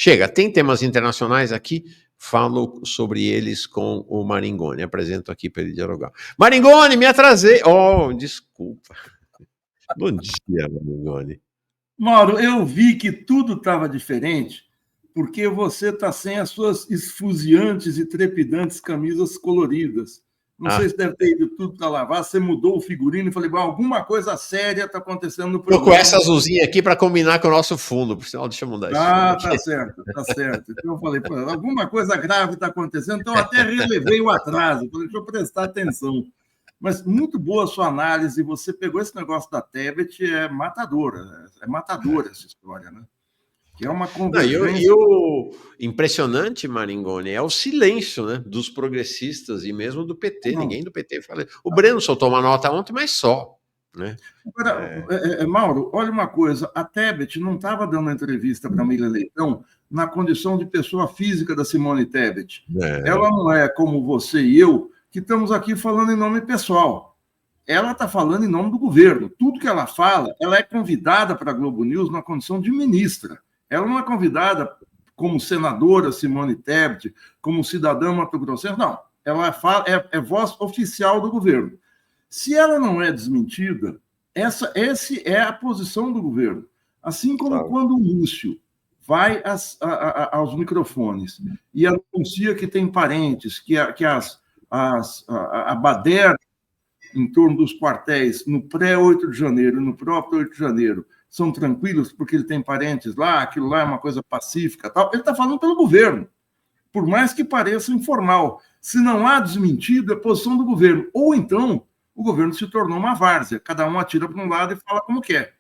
Chega, tem temas internacionais aqui, falo sobre eles com o Maringoni. Apresento aqui para ele dialogar. Maringoni, me atrasei. Oh, desculpa. Bom dia, Maringoni. Mauro, eu vi que tudo estava diferente porque você está sem as suas esfuziantes e trepidantes camisas coloridas. Não sei se deve ter ido tudo para lavar, você mudou o figurino e falei, alguma coisa séria está acontecendo no programa. Estou com essa azulzinha aqui para combinar com o nosso fundo, por sinal, deixa eu mudar isso. Tá certo, tá certo. Então eu falei, alguma coisa grave está acontecendo, então até relevei o atraso, falei, deixa eu prestar atenção. Mas muito boa a sua análise, você pegou esse negócio da Tebet, é matadora essa história, né? Que é uma convergência... E o impressionante, Maringoni, é o silêncio, né, dos progressistas e mesmo do PT. Ninguém do PT fala. O Breno soltou uma nota ontem, mas só. Né? Agora, Mauro, olha uma coisa, a Tebet não estava dando entrevista para a Miriam Leitão na condição de pessoa física da Simone Tebet. Ela não é como você e eu, que estamos aqui falando em nome pessoal. Ela está falando em nome do governo. Tudo que ela fala, ela é convidada para a Globo News na condição de ministra. Ela não é convidada como senadora Simone Tebet, como cidadã mato-grossense, não. Ela é voz oficial do governo. Se ela não é desmentida, essa é a posição do governo. Assim como quando o Lúcio vai aos microfones e anuncia que tem parentes, que a baderna em torno dos quartéis no pré-8 de janeiro e no próprio 8 de janeiro são tranquilos porque ele tem parentes lá, aquilo lá é uma coisa pacífica, tal. Ele está falando pelo governo, por mais que pareça informal. Se não há desmentido, é posição do governo. Ou então, o governo se tornou uma várzea. Cada um atira para um lado e fala como quer.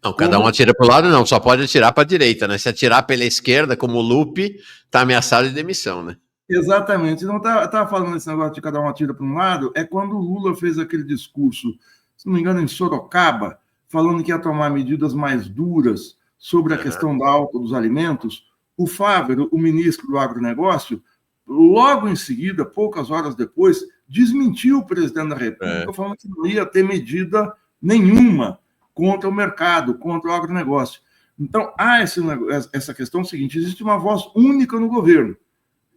Não, cada um atira para o lado, não. Só pode atirar para a direita, né? Se atirar pela esquerda, como o Lupe, está ameaçado de demissão, né? Exatamente. Não estava falando esse negócio de cada um atira para um lado, é quando o Lula fez aquele discurso, se não me engano, em Sorocaba, falando que ia tomar medidas mais duras sobre a questão da alta dos alimentos. O Fávero, o ministro do agronegócio, logo em seguida, poucas horas depois, desmentiu o presidente da República, falando que não ia ter medida nenhuma contra o mercado, contra o agronegócio. Então, há essa questão seguinte, existe uma voz única no governo.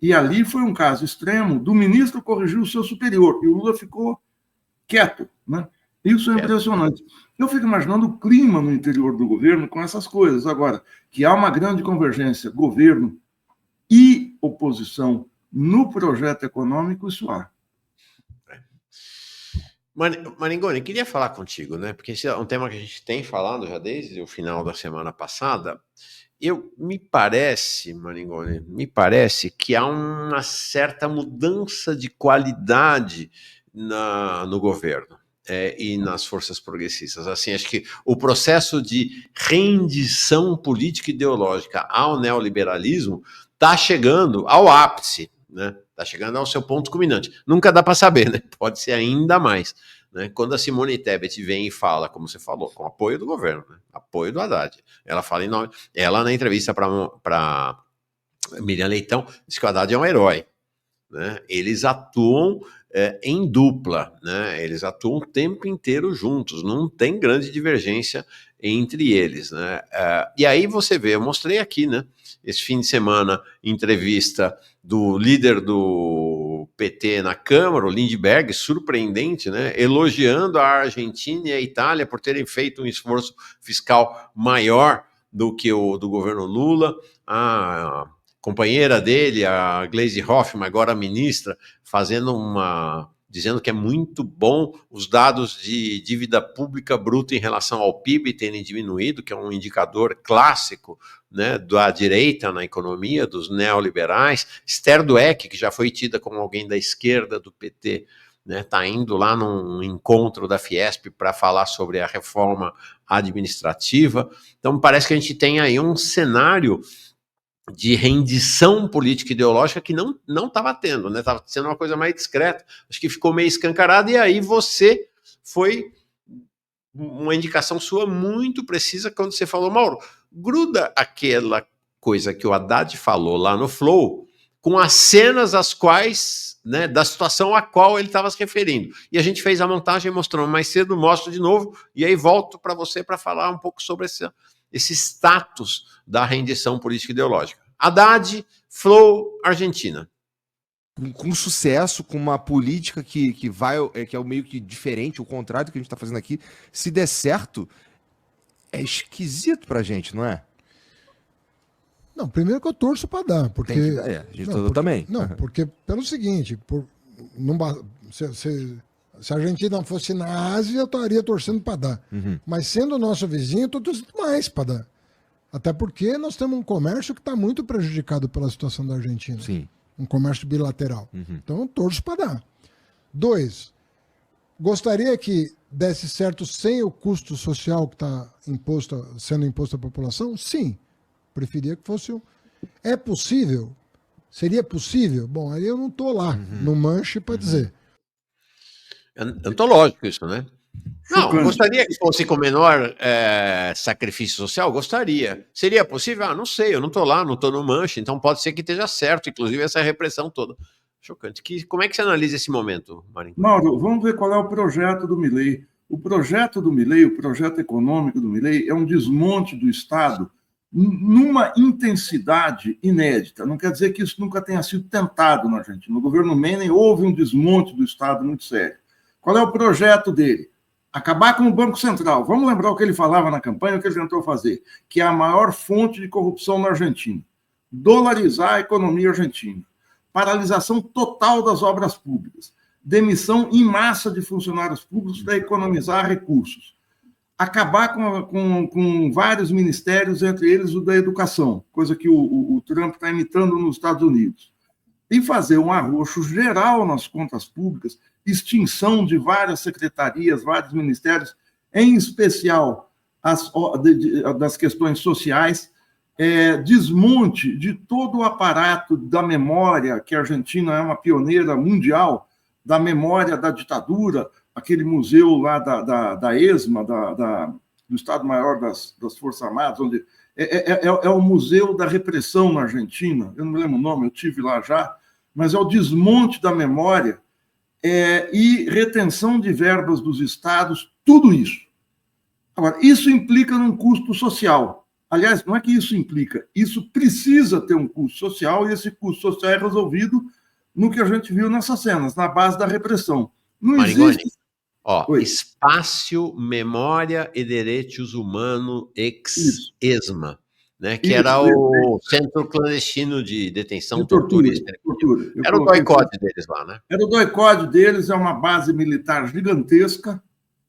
E ali foi um caso extremo do ministro corrigir o seu superior, e o Lula ficou quieto, né? Isso é impressionante. Eu fico imaginando o clima no interior do governo com essas coisas. Agora, que há uma grande convergência governo e oposição no projeto econômico, isso há. Maringoni, queria falar contigo, né? Porque esse é um tema que a gente tem falado já desde o final da semana passada. Me parece, Maringoni, que há uma certa mudança de qualidade no governo e nas forças progressistas. Assim, acho que o processo de rendição política ideológica ao neoliberalismo está chegando ao ápice, né? Está chegando ao seu ponto culminante. Nunca dá para saber, né? Pode ser ainda mais. Né? Quando a Simone Tebet vem e fala, como você falou, com apoio do governo, né? Apoio do Haddad, ela fala em nome. Ela, na entrevista para Miriam Leitão, diz que o Haddad é um herói. Né? Eles atuam em dupla, né? Eles atuam o tempo inteiro juntos, não tem grande divergência entre eles. Né? E aí você vê, eu mostrei aqui, né? Esse fim de semana, entrevista do líder do PT na Câmara, o Lindbergh, surpreendente, né? Elogiando a Argentina e a Itália por terem feito um esforço fiscal maior do que o do governo Lula. A companheira dele, a Gleisi Hoffmann, agora ministra, dizendo que é muito bom os dados de dívida pública bruta em relação ao PIB terem diminuído, que é um indicador clássico, né, da direita na economia, dos neoliberais. Esther Dweck, que já foi tida como alguém da esquerda do PT, está indo lá num encontro da Fiesp para falar sobre a reforma administrativa. Então, parece que a gente tem aí um cenário de rendição política ideológica que não estava tendo, né? Estava sendo uma coisa mais discreta. Acho que ficou meio escancarado, e aí você foi uma indicação sua muito precisa quando você falou, Mauro, gruda aquela coisa que o Haddad falou lá no Flow com as cenas as quais, né, da situação a qual ele estava se referindo. E a gente fez a montagem mostrando mais cedo, mostro de novo, e aí volto para você para falar um pouco sobre esse status da rendição política ideológica. Haddad, Flow, Argentina. Com sucesso, com uma política que é o meio que diferente, o contrário do que a gente está fazendo aqui. Se der certo, é esquisito pra gente, não é? Não, primeiro que eu torço para dar, porque... a gente também. Não, porque pelo seguinte, se a Argentina fosse na Ásia, eu estaria torcendo para dar. Mas sendo nosso vizinho, eu estou torcendo mais para dar. Até porque nós temos um comércio que está muito prejudicado pela situação da Argentina. Sim. Um comércio bilateral. Então eu torço para dar. 2, gostaria que desse certo sem o custo social que está sendo imposto à população? Sim. Preferia que fosse É possível? Seria possível? Bom, aí eu não estou lá no manche para dizer. É antológico isso, né? Não, gostaria que fosse com menor sacrifício social? Gostaria. Seria possível? Ah, não sei, eu não estou lá, não estou no manche, então pode ser que esteja certo, inclusive essa repressão toda. Chocante. Como é que você analisa esse momento, Marinho? Mauro, vamos ver qual é o projeto do Milei. O projeto do Milei, o projeto econômico do Milei, é um desmonte do Estado numa intensidade inédita. Não quer dizer que isso nunca tenha sido tentado na Argentina. No governo Menem houve um desmonte do Estado muito sério. Qual é o projeto dele? Acabar com o Banco Central. Vamos lembrar o que ele falava na campanha, o que ele tentou fazer, que é a maior fonte de corrupção na Argentina. Dolarizar a economia argentina. Paralisação total das obras públicas. Demissão em massa de funcionários públicos para economizar recursos. Acabar com vários ministérios, entre eles o da educação, coisa que o Trump está imitando nos Estados Unidos. E fazer um arroxo geral nas contas públicas, extinção de várias secretarias, vários ministérios, em especial das questões sociais, desmonte de todo o aparato da memória, que a Argentina é uma pioneira mundial, da memória da ditadura, aquele museu lá da ESMA, do Estado-Maior das Forças Armadas, onde é o Museu da Repressão na Argentina, eu não me lembro o nome, eu estive lá já, mas é o desmonte da memória e retenção de verbas dos estados, tudo isso. Agora, isso implica num custo social. Aliás, não é que isso implica, isso precisa ter um custo social, e esse custo social é resolvido no que a gente viu nessas cenas, na base da repressão. Não Maringoni, existe... Espaço, Memória e Direitos Humanos ex-ESMA, né, que era o Centro Clandestino de Detenção, Tortura. Era o doicode deles lá, né? Era o doicode deles, é uma base militar gigantesca,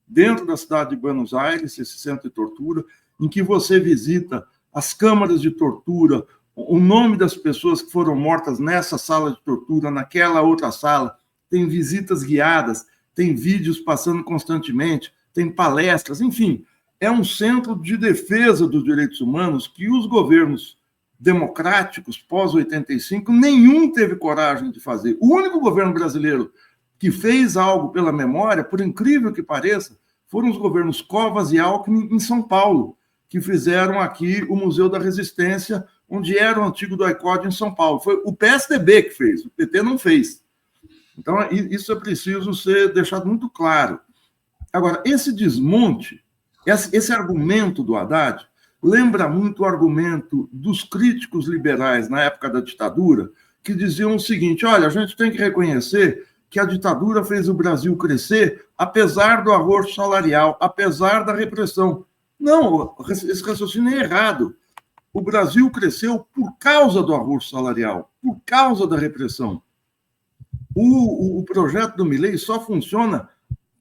dentro da cidade de Buenos Aires, esse centro de tortura, em que você visita as câmaras de tortura, o nome das pessoas que foram mortas nessa sala de tortura, naquela outra sala, tem visitas guiadas, tem vídeos passando constantemente, tem palestras, enfim, é um centro de defesa dos direitos humanos que os governos democráticos, pós-85, nenhum teve coragem de fazer. O único governo brasileiro que fez algo pela memória, por incrível que pareça, foram os governos Covas e Alckmin em São Paulo, que fizeram aqui o Museu da Resistência, onde era o antigo doicode em São Paulo. Foi o PSDB que fez, o PT não fez. Então, isso é preciso ser deixado muito claro. Agora, esse desmonte, esse argumento do Haddad, lembra muito o argumento dos críticos liberais na época da ditadura, que diziam o seguinte: olha, a gente tem que reconhecer que a ditadura fez o Brasil crescer apesar do arroxo salarial, apesar da repressão. Não, esse raciocínio é errado. O Brasil cresceu por causa do arroxo salarial, por causa da repressão. O projeto do Milei só funciona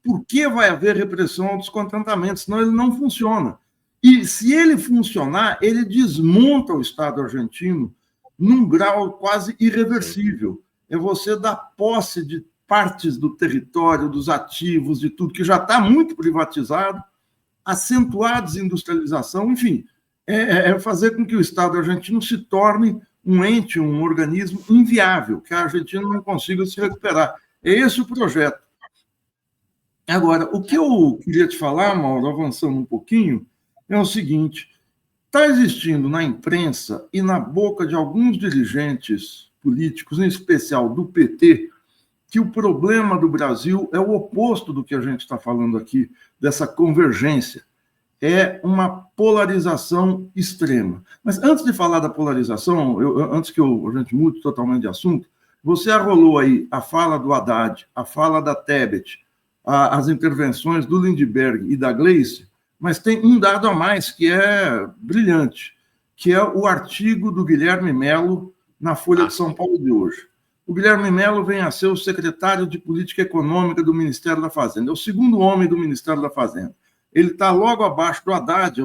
porque vai haver repressão ao descontentamento, senão ele não funciona. E se ele funcionar, ele desmonta o Estado argentino num grau quase irreversível. É você dar posse de partes do território, dos ativos, de tudo, que já está muito privatizado, acentuar a desindustrialização, enfim, fazer com que o Estado argentino se torne um ente, um organismo inviável, que a Argentina não consiga se recuperar. É esse o projeto. Agora, o que eu queria te falar, Mauro, avançando um pouquinho, é o seguinte: está existindo na imprensa e na boca de alguns dirigentes políticos, em especial do PT, que o problema do Brasil é o oposto do que a gente está falando aqui, dessa convergência. é uma polarização extrema. Mas antes de falar da polarização, antes que a gente mude totalmente de assunto, você arrolou aí a fala do Haddad, a fala da Tebet, as intervenções do Lindbergh e da Gleice, mas tem um dado a mais que é brilhante, que é o artigo do Guilherme Melo na Folha de São Paulo de hoje. O Guilherme Melo vem a ser o secretário de Política Econômica do Ministério da Fazenda, é o segundo homem do Ministério da Fazenda. Ele está logo abaixo do Haddad,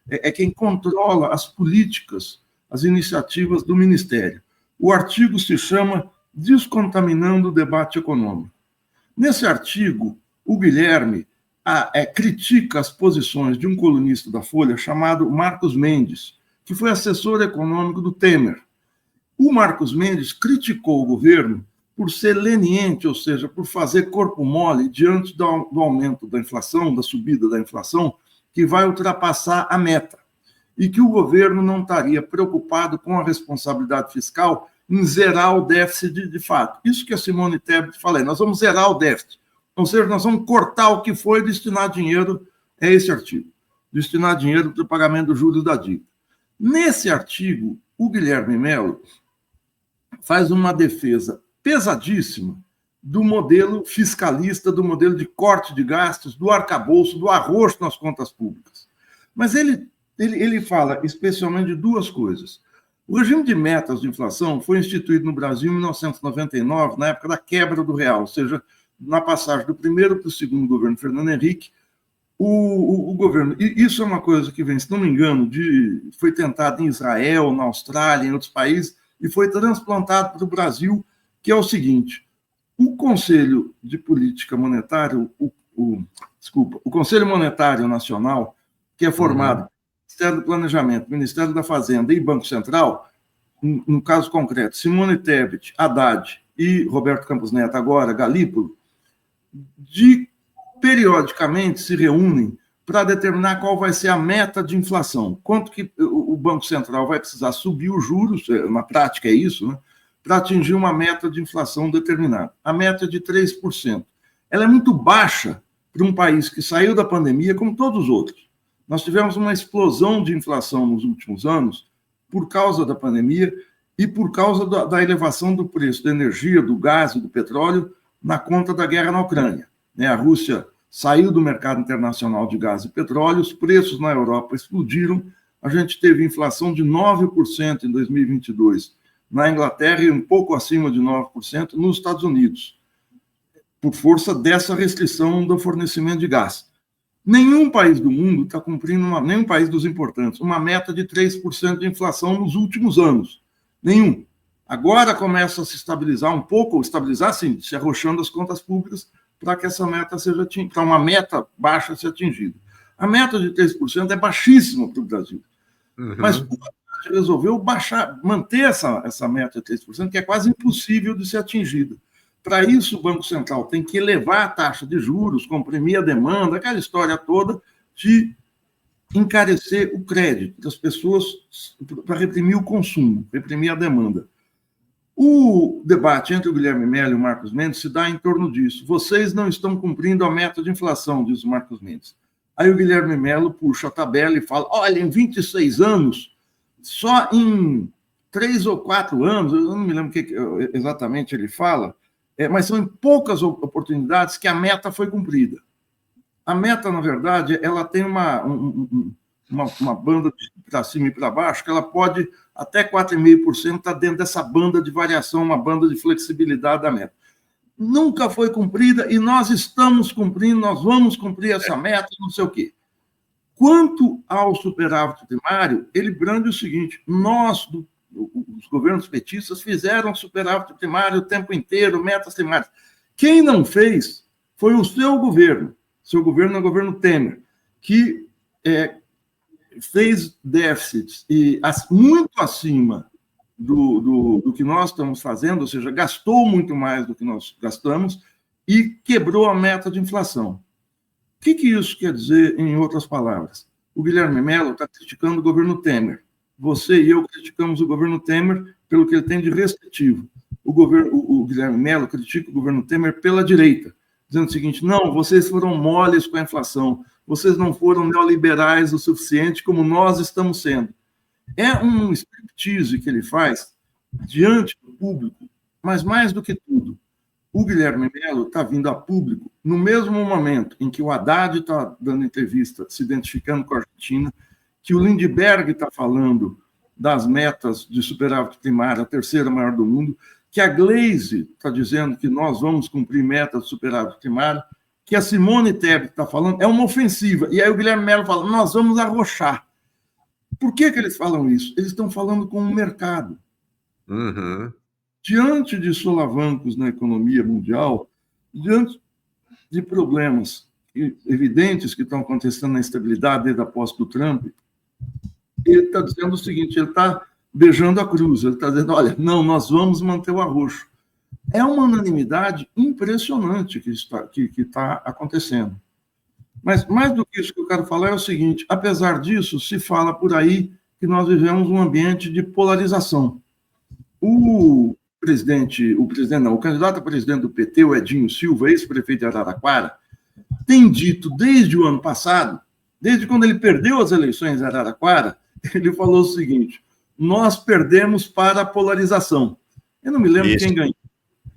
é quem controla as políticas, as iniciativas do Ministério. O artigo se chama Descontaminando o Debate Econômico. Nesse artigo, o Guilherme critica as posições de um colunista da Folha chamado Marcos Mendes, que foi assessor econômico do Temer. O Marcos Mendes criticou o governo por ser leniente, ou seja, por fazer corpo mole diante do aumento da inflação, da subida da inflação, que vai ultrapassar a meta, e que o governo não estaria preocupado com a responsabilidade fiscal em zerar o déficit de fato. Isso que a Simone Tebet falou, nós vamos zerar o déficit, ou seja, nós vamos cortar o que foi destinar dinheiro, é esse artigo, destinar dinheiro para o pagamento dos juros da dívida. Nesse artigo, o Guilherme Melo faz uma defesa pesadíssima do modelo fiscalista, do modelo de corte de gastos, do arcabouço, do arroxo nas contas públicas. Mas ele fala especialmente de duas coisas. O regime de metas de inflação foi instituído no Brasil em 1999, na época da quebra do real, ou seja, na passagem do primeiro para o segundo governo Fernando Henrique, o governo... E isso é uma coisa que vem, se não me engano, foi tentado em Israel, na Austrália, em outros países, e foi transplantado para o Brasil, que é o seguinte: o Conselho de Política Monetária, o Conselho Monetário Nacional, que é formado Ministério do Planejamento, Ministério da Fazenda e Banco Central, no caso concreto, Simone Tebet, Haddad e Roberto Campos Neto, agora Galípolo, periodicamente se reúnem para determinar qual vai ser a meta de inflação, quanto que o Banco Central vai precisar subir os juros, na prática é isso, né, para atingir uma meta de inflação determinada. A meta é de 3%. Ela é muito baixa para um país que saiu da pandemia, como todos os outros. Nós tivemos uma explosão de inflação nos últimos anos por causa da pandemia e por causa da elevação do preço da energia, do gás e do petróleo na conta da guerra na Ucrânia. A Rússia saiu do mercado internacional de gás e petróleo, os preços na Europa explodiram, a gente teve inflação de 9% em 2022 na Inglaterra e um pouco acima de 9% nos Estados Unidos, por força dessa restrição do fornecimento de gás. Nenhum país do mundo está cumprindo, nenhum país dos importantes, uma meta de 3% de inflação nos últimos anos. Nenhum. Agora começa a se estabilizar um pouco, estabilizar sim, se arrochando as contas públicas para que essa meta seja atingida, para uma meta baixa ser atingida. A meta de 3% é baixíssima para o Brasil. Mas o Haddad resolveu manter essa meta de 3%, que é quase impossível de ser atingida. Para isso, o Banco Central tem que elevar a taxa de juros, comprimir a demanda, aquela história toda de encarecer o crédito das pessoas para reprimir o consumo, reprimir a demanda. O debate entre o Guilherme Melo e o Marcos Mendes se dá em torno disso. Vocês não estão cumprindo a meta de inflação, diz o Marcos Mendes. Aí o Guilherme Melo puxa a tabela e fala, olha, em 26 anos, só em 3 ou 4 anos, eu não me lembro o que exatamente ele fala, mas são em poucas oportunidades que a meta foi cumprida. A meta, na verdade, ela tem uma banda para cima e para baixo, que ela pode, até 4,5%, estar dentro dessa banda de variação, uma banda de flexibilidade da meta. Nunca foi cumprida e nós estamos cumprindo, nós vamos cumprir essa meta, não sei o quê. Quanto ao superávit primário, ele brande o seguinte, os governos petistas fizeram superávit primário o tempo inteiro, metas primárias. Quem não fez foi o seu governo é o governo Temer, que fez déficits muito acima do que nós estamos fazendo, ou seja, gastou muito mais do que nós gastamos e quebrou a meta de inflação. O que isso quer dizer, em outras palavras? O Guilherme Melo está criticando o governo Temer. Você e eu criticamos o governo Temer pelo que ele tem de restritivo. O Guilherme Melo critica o governo Temer pela direita, dizendo o seguinte: não, vocês foram moles com a inflação, vocês não foram neoliberais o suficiente como nós estamos sendo. É um striptease que ele faz diante do público, mas mais do que tudo, o Guilherme Melo está vindo a público no mesmo momento em que o Haddad está dando entrevista, se identificando com a Argentina, que o Lindbergh está falando das metas de superávit primário, a terceira maior do mundo, que a Glaze está dizendo que nós vamos cumprir metas de superávit primário, que a Simone Tebet está falando, é uma ofensiva. E aí o Guilherme Melo fala, nós vamos arrochar. Por que eles falam isso? Eles estão falando com o mercado. Uhum. Diante de solavancos na economia mundial, diante de problemas evidentes que estão acontecendo na estabilidade desde a posse do Trump, ele está dizendo o seguinte, ele está beijando a cruz, ele está dizendo, olha, não, nós vamos manter o arroxo. É uma unanimidade impressionante que está acontecendo. Mas, mais do que isso que eu quero falar é o seguinte, apesar disso, se fala por aí que nós vivemos um ambiente de polarização. O candidato a presidente do PT, o Edinho Silva, ex-prefeito de Araraquara, tem dito desde o ano passado, desde quando ele perdeu as eleições em Araraquara, ele falou o seguinte, nós perdemos para a polarização. Eu não me lembro quem ganhou,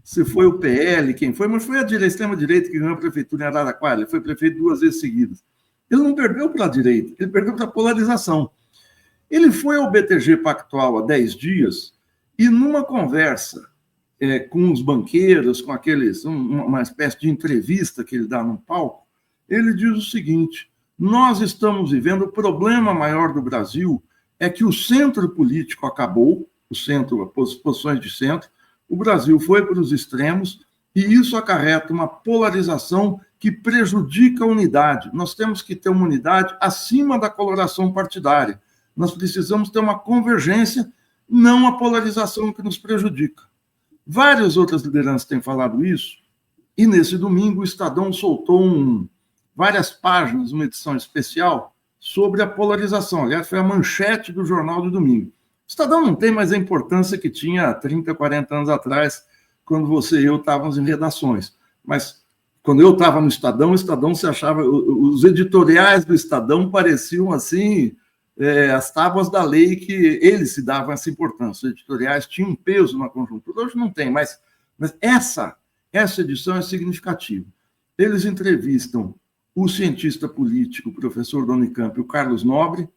se foi o PL, quem foi, mas foi a extrema-direita que ganhou a prefeitura em Araraquara, ele foi prefeito 2 vezes seguidas. Ele não perdeu para a direita, ele perdeu para a polarização. Ele foi ao BTG Pactual há 10 dias e numa conversa com os banqueiros, com aqueles, uma espécie de entrevista que ele dá num palco, ele diz o seguinte, nós estamos vivendo, o problema maior do Brasil é que o centro político acabou, o centro, as posições de centro, o Brasil foi para os extremos e isso acarreta uma polarização que prejudica a unidade. Nós temos que ter uma unidade acima da coloração partidária. Nós precisamos ter uma convergência, não a polarização que nos prejudica. Várias outras lideranças têm falado isso, e nesse domingo o Estadão soltou várias páginas, uma edição especial, sobre a polarização. Aliás, foi a manchete do jornal de domingo. O Estadão não tem mais a importância que tinha 30, 40 anos atrás, quando você e eu estávamos em redações. Mas quando eu estava no Estadão, o Estadão se achava... Os editoriais do Estadão pareciam assim... as tábuas da lei que eles se davam essa importância. Os editoriais tinham um peso na conjuntura, hoje não tem, mas essa edição é significativa. Eles entrevistam o cientista político, o professor da Unicamp, o Carlos Nobre,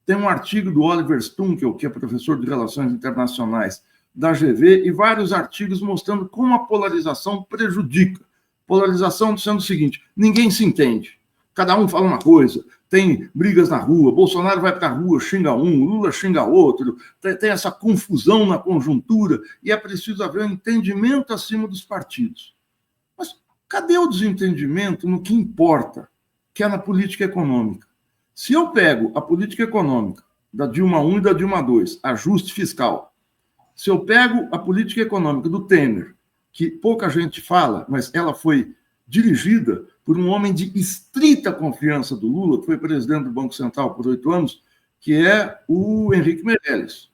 tem um artigo do Oliver Stunkel, que é professor de Relações Internacionais da GV, e vários artigos mostrando como a polarização prejudica. Polarização sendo o seguinte, ninguém se entende, cada um fala uma coisa, tem brigas na rua, Bolsonaro vai para a rua, xinga um, Lula xinga outro, tem essa confusão na conjuntura e é preciso haver um entendimento acima dos partidos. Mas cadê o desentendimento no que importa, que é na política econômica? Se eu pego a política econômica da Dilma I e da Dilma II, ajuste fiscal, se eu pego a política econômica do Temer, que pouca gente fala, mas ela foi dirigida por um homem de estrita confiança do Lula, que foi presidente do Banco Central por 8 anos, que é o Henrique Meirelles.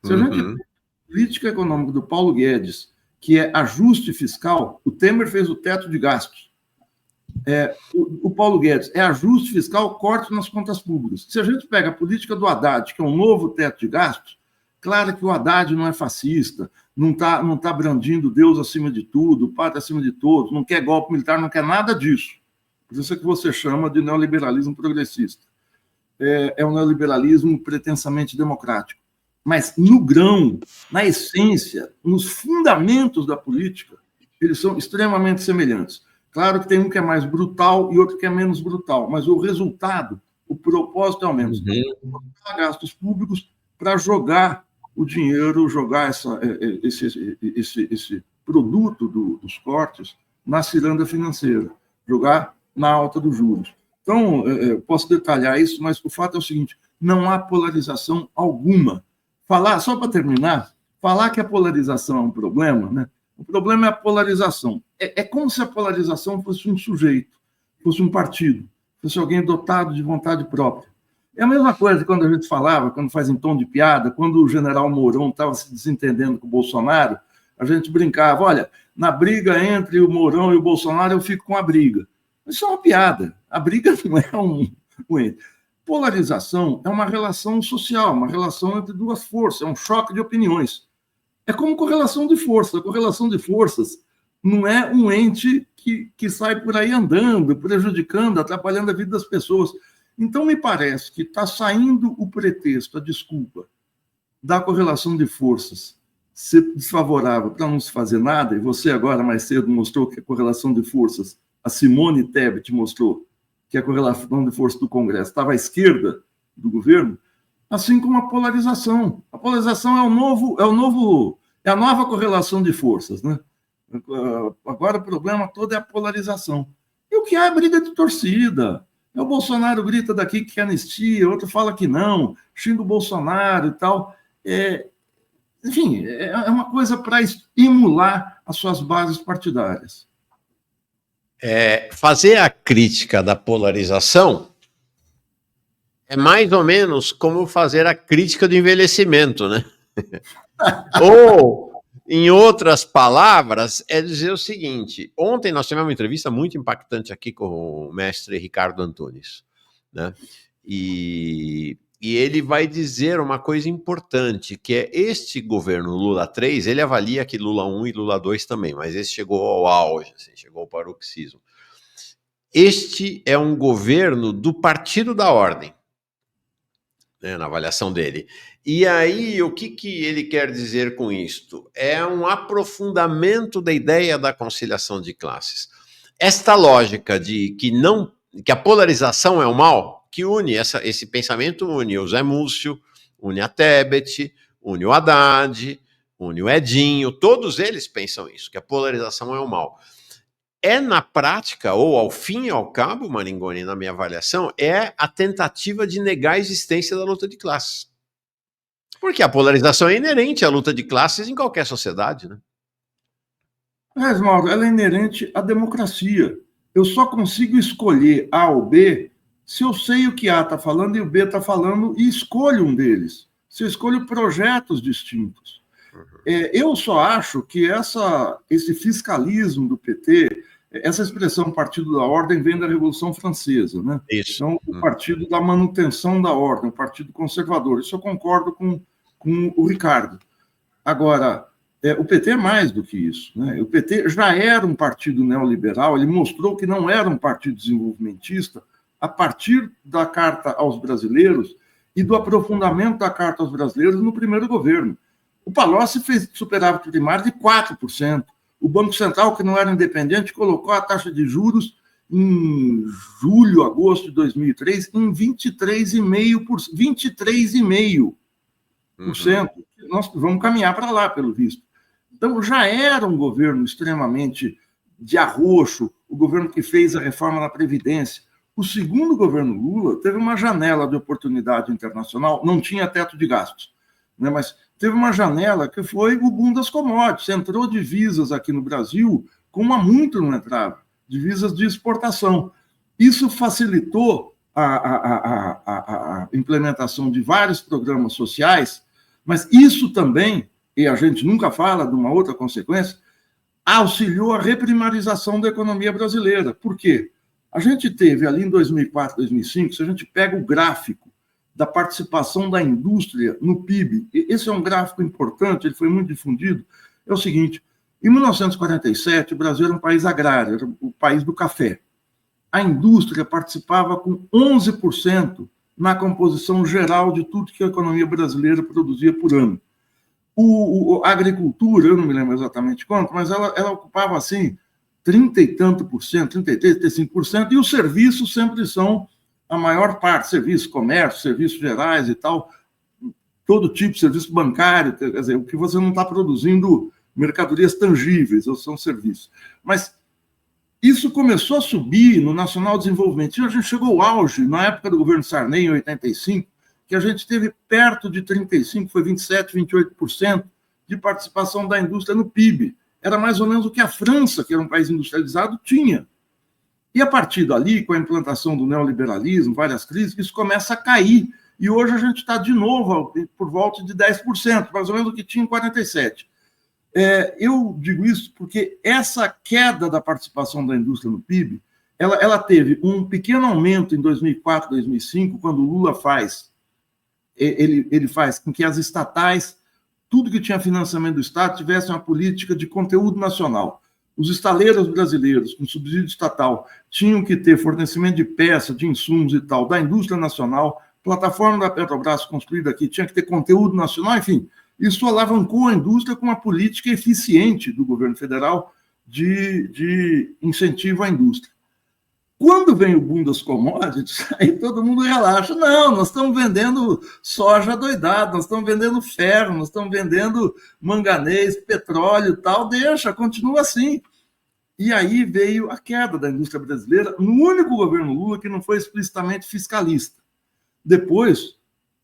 Se a gente tem a política econômica do Paulo Guedes, que é ajuste fiscal, o Temer fez o teto de gastos. O Paulo Guedes é ajuste fiscal, corte nas contas públicas. Se a gente pega a política do Haddad, que é um novo teto de gastos, claro que o Haddad não é fascista, não tá brandindo Deus acima de tudo, o pátria acima de todos, não quer golpe militar, não quer nada disso. Por isso é que você chama de neoliberalismo progressista. É um neoliberalismo pretensamente democrático. Mas no grão, na essência, nos fundamentos da política, eles são extremamente semelhantes. Claro que tem um que é mais brutal e outro que é menos brutal, mas o resultado, o propósito é o mesmo. Gastos públicos para jogar o dinheiro, jogar esse produto dos cortes na ciranda financeira, jogar na alta dos juros. Então, eu posso detalhar isso, mas o fato é o seguinte, não há polarização alguma. Só para terminar, falar que a polarização é um problema, né? O problema é a polarização. É como se a polarização fosse um sujeito, fosse um partido, fosse alguém dotado de vontade própria. É a mesma coisa quando a gente falava, quando faz em tom de piada, quando o general Mourão estava se desentendendo com o Bolsonaro, a gente brincava, olha, na briga entre o Mourão e o Bolsonaro, eu fico com a briga. Isso é uma piada. A briga não é um... Polarização é uma relação social, uma relação entre duas forças, é um choque de opiniões. É como correlação de forças. A correlação de forças não é um ente que sai por aí andando, prejudicando, atrapalhando a vida das pessoas. Então, me parece que está saindo o pretexto, a desculpa da correlação de forças ser desfavorável para não se fazer nada, e você agora, mais cedo, mostrou que a correlação de forças, a Simone Tebet mostrou que a correlação de forças do Congresso estava à esquerda do governo, assim como a polarização. A polarização é a nova correlação de forças, né? Agora o problema todo é a polarização. E o que há é briga de torcida. O Bolsonaro grita daqui que anistia, outro fala que não, xinga o Bolsonaro e tal. Enfim, é uma coisa para estimular as suas bases partidárias. Fazer a crítica da polarização é mais ou menos como fazer a crítica do envelhecimento, né? Ou, em outras palavras, é dizer o seguinte: ontem nós tivemos uma entrevista muito impactante aqui com o mestre Ricardo Antunes, né? E ele vai dizer uma coisa importante, que é este governo Lula 3, ele avalia que Lula 1 e Lula 2 também, mas esse chegou ao auge, assim, chegou ao paroxismo. Este é um governo do Partido da Ordem, né, na avaliação dele. E aí, o que ele quer dizer com isto? É um aprofundamento da ideia da conciliação de classes. Esta lógica de que a polarização é o mal, que une esse pensamento, une o Zé Múcio, une a Tebet, une o Haddad, une o Edinho, todos eles pensam isso, que a polarização é o mal. Na prática, ou ao fim e ao cabo, Maringoni, na minha avaliação, é a tentativa de negar a existência da luta de classes. Porque a polarização é inerente à luta de classes em qualquer sociedade, né? Mas, Mauro, ela é inerente à democracia. Eu só consigo escolher A ou B se eu sei o que A está falando e o B está falando e escolho um deles. Se eu escolho projetos distintos. Eu só acho que esse fiscalismo do PT, essa expressão Partido da Ordem vem da Revolução Francesa, né? Isso. Então, o Partido da Manutenção da Ordem, o Partido Conservador. Isso eu concordo com o Ricardo. Agora, o PT é mais do que isso, né? O PT já era um partido neoliberal, ele mostrou que não era um partido desenvolvimentista a partir da Carta aos Brasileiros e do aprofundamento da Carta aos Brasileiros no primeiro governo. O Palocci fez superávit primário de 4%. O Banco Central, que não era independente, colocou a taxa de juros em julho, agosto de 2003 em 23,5%. 23,5%. Nós vamos caminhar para lá, pelo visto. Então, já era um governo extremamente de arroxo, o governo que fez a reforma da Previdência. O segundo governo Lula teve uma janela de oportunidade internacional, não tinha teto de gastos, né, mas teve uma janela que foi o boom das commodities. Entrou divisas aqui no Brasil, como há muito não entrava, divisas de exportação. Isso facilitou a implementação de vários programas sociais, mas isso também, e a gente nunca fala de uma outra consequência, auxiliou a reprimarização da economia brasileira. Por quê? A gente teve ali em 2004, 2005, se a gente pega o gráfico da participação da indústria no PIB, esse é um gráfico importante, ele foi muito difundido, é o seguinte: em 1947, o Brasil era um país agrário, era o país do café. A indústria participava com 11% na composição geral de tudo que a economia brasileira produzia por ano. A agricultura, eu não me lembro exatamente quanto, mas ela ocupava, assim, 30 e tanto por cento, 33, 35%, e os serviços sempre são a maior parte, serviços, comércio, serviços gerais e tal, todo tipo de serviço bancário, quer dizer, o que você não está produzindo mercadorias tangíveis, ou são serviços. Mas isso começou a subir no Nacional Desenvolvimento, e a gente chegou ao auge, na época do governo Sarney, em 85, que a gente teve perto de 35%, foi 27%, 28% de participação da indústria no PIB. Era mais ou menos o que a França, que era um país industrializado, tinha. E a partir dali, com a implantação do neoliberalismo, várias crises, isso começa a cair. E hoje a gente está de novo por volta de 10%, mais ou menos o que tinha em 47%. Eu digo isso porque essa queda da participação da indústria no PIB, ela teve um pequeno aumento em 2004, 2005, quando o Lula ele faz com que as estatais, tudo que tinha financiamento do Estado, tivesse uma política de conteúdo nacional. Os estaleiros brasileiros, com subsídio estatal, tinham que ter fornecimento de peças, de insumos e tal, da indústria nacional, plataforma da Petrobras construída aqui, tinha que ter conteúdo nacional, enfim. Isso alavancou a indústria com uma política eficiente do governo federal de incentivo à indústria. Quando vem o boom das commodities, aí todo mundo relaxa. Não, nós estamos vendendo soja adoidado, nós estamos vendendo ferro, nós estamos vendendo manganês, petróleo e tal, deixa, continua assim. E aí veio a queda da indústria brasileira no único governo Lula que não foi explicitamente fiscalista. Depois,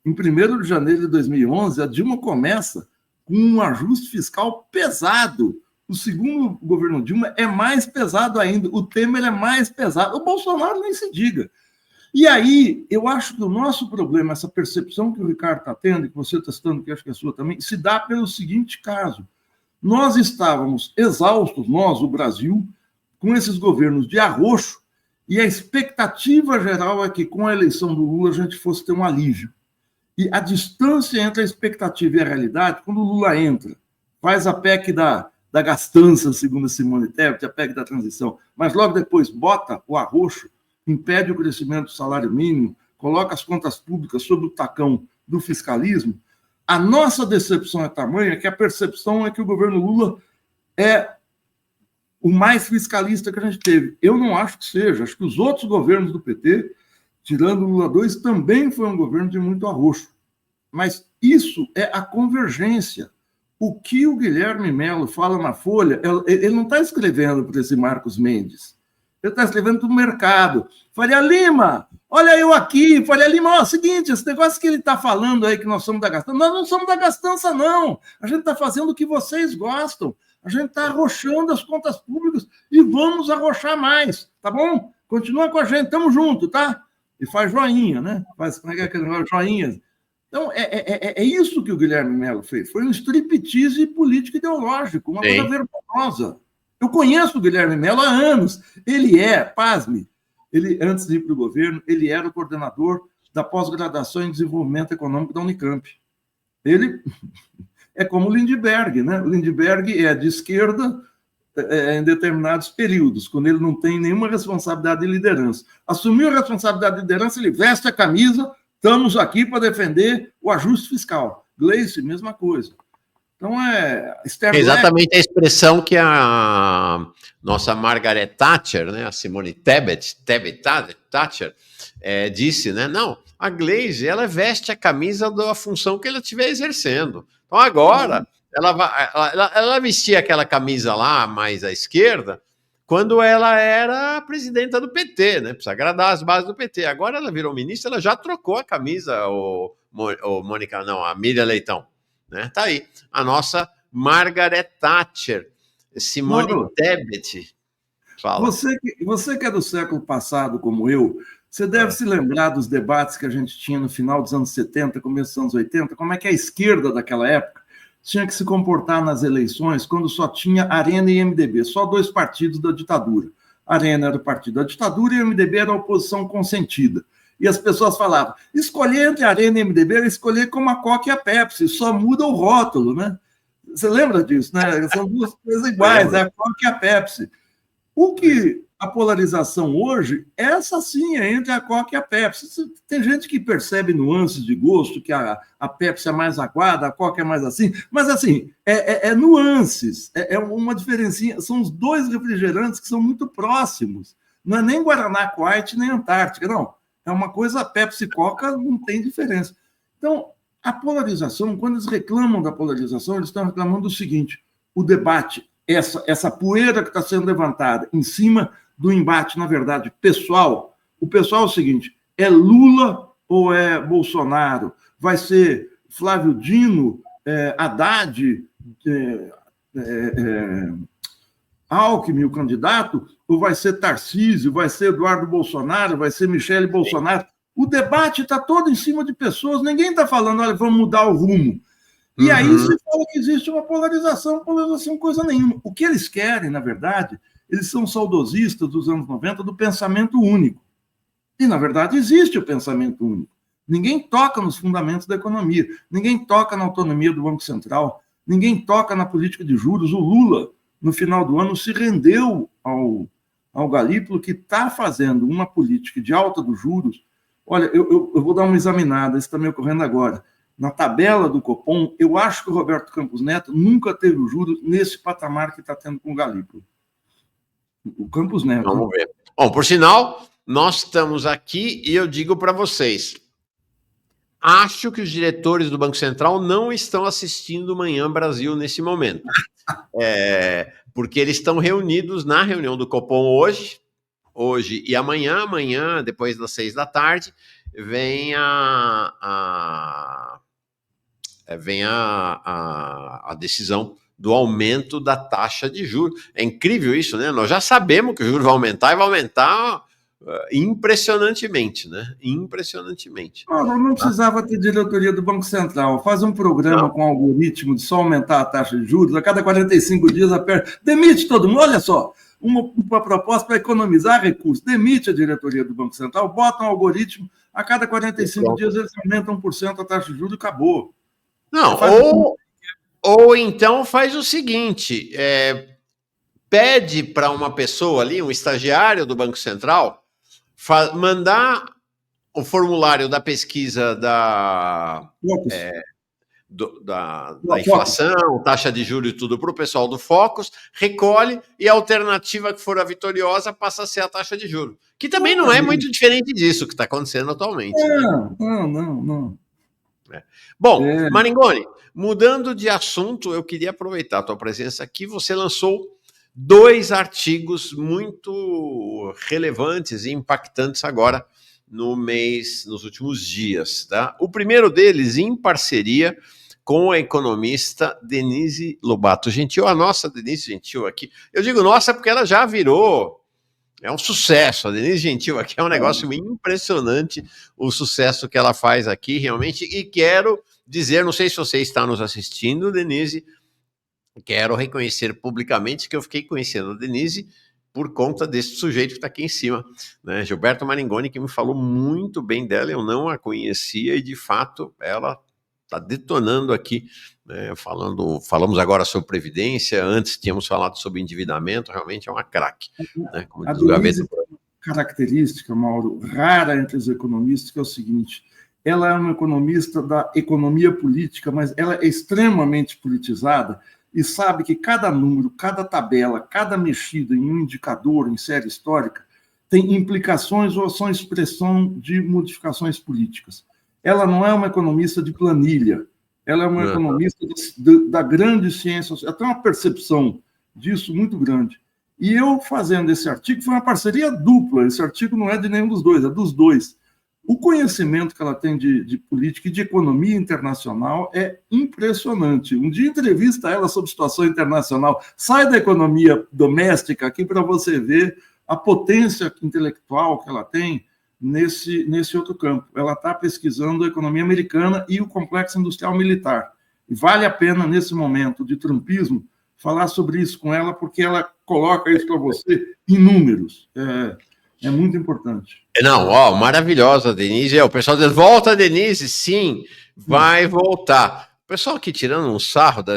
em 1º de janeiro de 2011, a Dilma começa com um ajuste fiscal pesado. O segundo governo Dilma é mais pesado ainda. O Temer é mais pesado. O Bolsonaro nem se diga. E aí, eu acho que o nosso problema, essa percepção que o Ricardo está tendo, e que você está citando, que acho que é a sua também, se dá pelo seguinte caso. Nós estávamos exaustos, nós, o Brasil, com esses governos de arroxo, e a expectativa geral é que, com a eleição do Lula, a gente fosse ter um alívio. E a distância entre a expectativa e a realidade, quando o Lula entra, faz a PEC da gastança, segundo a Simone Tebet, a PEC da transição, mas logo depois bota o arroxo, impede o crescimento do salário mínimo, coloca as contas públicas sob o tacão do fiscalismo, a nossa decepção é tamanha que a percepção é que o governo Lula é o mais fiscalista que a gente teve. Eu não acho que seja. Acho que os outros governos do PT, tirando o Lula 2, também foi um governo de muito arroxo. Mas isso é a convergência. O que o Guilherme Melo fala na Folha, ele não está escrevendo para esse Marcos Mendes. Ele está escrevendo para o mercado. Faria Lima, olha eu aqui. Faria Lima, ó, seguinte, esse negócio que ele está falando aí que nós somos da gastança. Nós não somos da gastança, não. A gente está fazendo o que vocês gostam. A gente está arrochando as contas públicas e vamos arrochar mais, tá bom? Continua com a gente, estamos juntos, tá? E faz joinha, né? Faz joinhas. Então, é isso que o Guilherme Melo fez. Foi um striptease político ideológico, uma coisa vergonhosa. Eu conheço o Guilherme Melo há anos. Ele pasme, antes de ir para o governo, ele era o coordenador da pós-graduação em desenvolvimento econômico da Unicamp. Ele é como o Lindbergh, né? O Lindbergh é de esquerda em determinados períodos, quando ele não tem nenhuma responsabilidade de liderança. Assumiu a responsabilidade de liderança, ele veste a camisa. Estamos aqui para defender o ajuste fiscal. Gleice, mesma coisa. Então, exatamente a expressão que a nossa Margaret Thatcher, né, a Simone Tebet Thatcher, disse, né? Não, a Gleice, ela veste a camisa da função que ela estiver exercendo. Então, agora, ela vestia aquela camisa lá, mais à esquerda, quando ela era presidenta do PT, né? Precisa agradar as bases do PT. Agora ela virou ministra, ela já trocou a camisa, Mônica, não, a Miriam Leitão. Né? Tá aí, a nossa Margaret Thatcher, Simone Tebet. Fala. Você que é do século passado, como eu, você deve se lembrar dos debates que a gente tinha no final dos anos 70, começo dos anos 80, como é que a esquerda daquela época tinha que se comportar nas eleições quando só tinha Arena e MDB, só dois partidos da ditadura. A Arena era o partido da ditadura e o MDB era a oposição consentida. E as pessoas falavam, escolher entre a Arena e a MDB era escolher como a Coca e a Pepsi, só muda o rótulo, né? Você lembra disso, né? São duas coisas iguais, a Coca e a Pepsi. O que a polarização hoje, essa sim é entre a Coca e a Pepsi. Tem gente que percebe nuances de gosto, que a Pepsi é mais aguada, a Coca é mais assim, mas assim, é nuances, é uma diferencinha, são os dois refrigerantes que são muito próximos. Não é nem Guaraná Aquite, nem Antártica, não. É uma coisa, Pepsi e Coca não tem diferença. Então, a polarização, quando eles reclamam da polarização, eles estão reclamando do seguinte, o debate, essa poeira que está sendo levantada em cima do embate, na verdade, pessoal. O pessoal é o seguinte, é Lula ou é Bolsonaro? Vai ser Flávio Dino, Haddad, Alckmin, o candidato, ou vai ser Tarcísio, vai ser Eduardo Bolsonaro, vai ser Michele Bolsonaro? O debate está todo em cima de pessoas, ninguém está falando, olha, vamos mudar o rumo. E aí se fala que existe uma polarização coisa nenhuma. O que eles querem, na verdade, eles são saudosistas dos anos 90 do pensamento único. E, na verdade, existe o pensamento único. Ninguém toca nos fundamentos da economia, ninguém toca na autonomia do Banco Central, ninguém toca na política de juros. O Lula, no final do ano, se rendeu ao Galípolo, que está fazendo uma política de alta dos juros. Olha, eu vou dar uma examinada, isso está me ocorrendo agora. Na tabela do Copom, eu acho que o Roberto Campos Neto nunca teve os juros nesse patamar que está tendo com o Galípolo. O Campos Neto. Vamos ver. Bom, por sinal, nós estamos aqui e eu digo para vocês, acho que os diretores do Banco Central não estão assistindo Manhã Brasil nesse momento. Porque eles estão reunidos na reunião do Copom hoje e amanhã, depois das 6 da tarde, vem a decisão do aumento da taxa de juros. É incrível isso, né? Nós já sabemos que o juro vai aumentar e vai aumentar impressionantemente, né? Impressionantemente. Não precisava ter diretoria do Banco Central. Faz um programa com algoritmo de só aumentar a taxa de juros, a cada 45 dias aperta. Demite todo mundo, olha só, uma proposta para economizar recursos. Demite a diretoria do Banco Central, bota um algoritmo, a cada 45 dias eles aumentam 1% a taxa de juros e acabou. Não, ou então faz o seguinte, pede para uma pessoa ali, um estagiário do Banco Central, mandar o formulário da pesquisa da inflação, taxa de juros e tudo para o pessoal do Focus, recolhe e a alternativa que for a vitoriosa passa a ser a taxa de juros. Que também não é muito diferente disso que está acontecendo atualmente. Não. Bom, Maringoni, mudando de assunto, eu queria aproveitar a tua presença aqui. Você lançou 2 artigos muito relevantes e impactantes agora nos últimos dias. Tá? O primeiro deles, em parceria com a economista Denise Lobato Gentil, a nossa Denise Gentil aqui. Eu digo nossa porque ela já virou... É um sucesso, a Denise Gentil aqui é um negócio impressionante, o sucesso que ela faz aqui, realmente, e quero dizer, não sei se você está nos assistindo, Denise, quero reconhecer publicamente que eu fiquei conhecendo a Denise por conta desse sujeito que está aqui em cima, né? Gilberto Maringoni, que me falou muito bem dela, eu não a conhecia e, de fato, ela está detonando aqui, né? Falamos agora sobre previdência, antes tínhamos falado sobre endividamento, realmente é uma craque. Né? A Denise tem uma característica, Mauro, rara entre os economistas, que é o seguinte, ela é uma economista da economia política, mas ela é extremamente politizada e sabe que cada número, cada tabela, cada mexida em um indicador, em série histórica, tem implicações ou são expressão de modificações políticas. Ela não é uma economista de planilha, ela é uma economista da grande ciência, ela tem uma percepção disso muito grande. E eu, fazendo esse artigo, foi uma parceria dupla, esse artigo não é de nenhum dos dois, é dos dois. O conhecimento que ela tem de política e de economia internacional é impressionante. Um dia entrevista ela sobre situação internacional, sai da economia doméstica aqui para você ver a potência intelectual que ela tem nesse outro campo. Ela está pesquisando a economia americana e o complexo industrial militar. E vale a pena, nesse momento de trumpismo, falar sobre isso com ela, porque ela coloca isso para você em números. É muito importante. Não, maravilhosa, Denise. O pessoal diz, volta, Denise. Sim, vai voltar. O pessoal aqui tirando um sarro da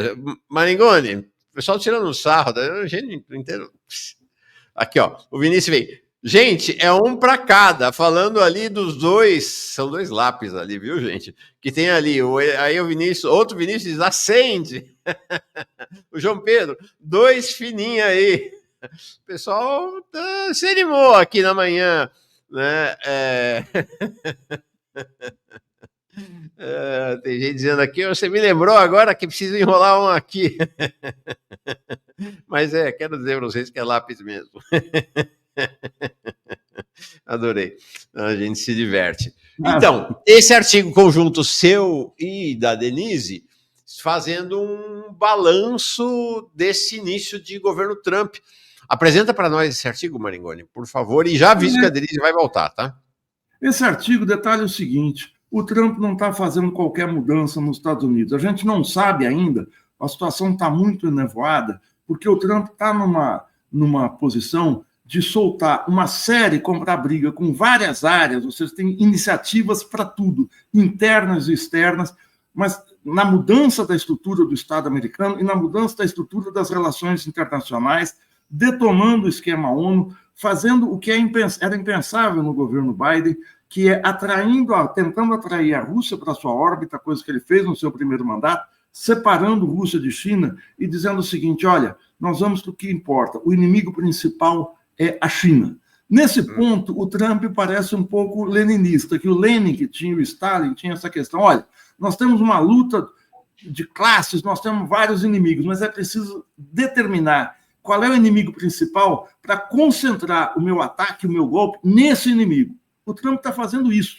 Maringoni, o pessoal tirando um sarro da gente inteiro. Aqui, ó, o Vinícius veio. Gente, é um para cada, falando ali dos dois, são 2 lápis ali, viu, gente? Que tem ali, aí o Vinícius, outro Vinícius diz, acende. O João Pedro, 2 fininhos aí. O pessoal se animou aqui na manhã, né? Tem gente dizendo aqui, você me lembrou agora que precisa enrolar um aqui. Mas quero dizer para vocês que é lápis mesmo. Adorei. A gente se diverte. Então, esse artigo conjunto seu e da Denise, fazendo um balanço desse início de governo Trump. Apresenta para nós esse artigo, Maringoni, por favor, e já aviso que a Denise vai voltar, tá? Esse artigo detalha o seguinte, o Trump não está fazendo qualquer mudança nos Estados Unidos. A gente não sabe ainda, a situação está muito enevoada, porque o Trump está numa posição de soltar uma série, comprar briga com várias áreas, ou seja, tem iniciativas para tudo, internas e externas, mas na mudança da estrutura do Estado americano e na mudança da estrutura das relações internacionais, detonando o esquema ONU, fazendo o que era impensável no governo Biden, que é tentando atrair a Rússia para sua órbita, coisa que ele fez no seu primeiro mandato, separando Rússia de China e dizendo o seguinte, olha, nós vamos para o que importa, o inimigo principal é a China. Nesse ponto, o Trump parece um pouco leninista, que o Lenin, que tinha o Stalin, tinha essa questão, olha, nós temos uma luta de classes, nós temos vários inimigos, mas é preciso determinar qual é o inimigo principal para concentrar o meu ataque, o meu golpe nesse inimigo. O Trump está fazendo isso.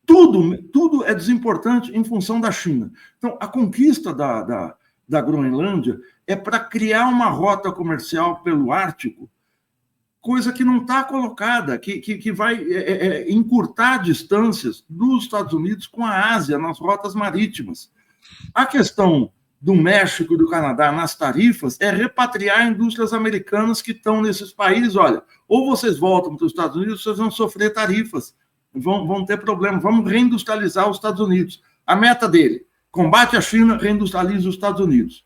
Tudo é desimportante em função da China. Então, a conquista da Groenlândia é para criar uma rota comercial pelo Ártico, coisa que não está colocada, que vai encurtar distâncias dos Estados Unidos com a Ásia, nas rotas marítimas. A questão do México e do Canadá nas tarifas é repatriar indústrias americanas que estão nesses países. Olha, ou vocês voltam para os Estados Unidos, vocês vão sofrer tarifas, vão ter problemas. Vamos reindustrializar os Estados Unidos. A meta dele, combate a China, reindustrializa os Estados Unidos.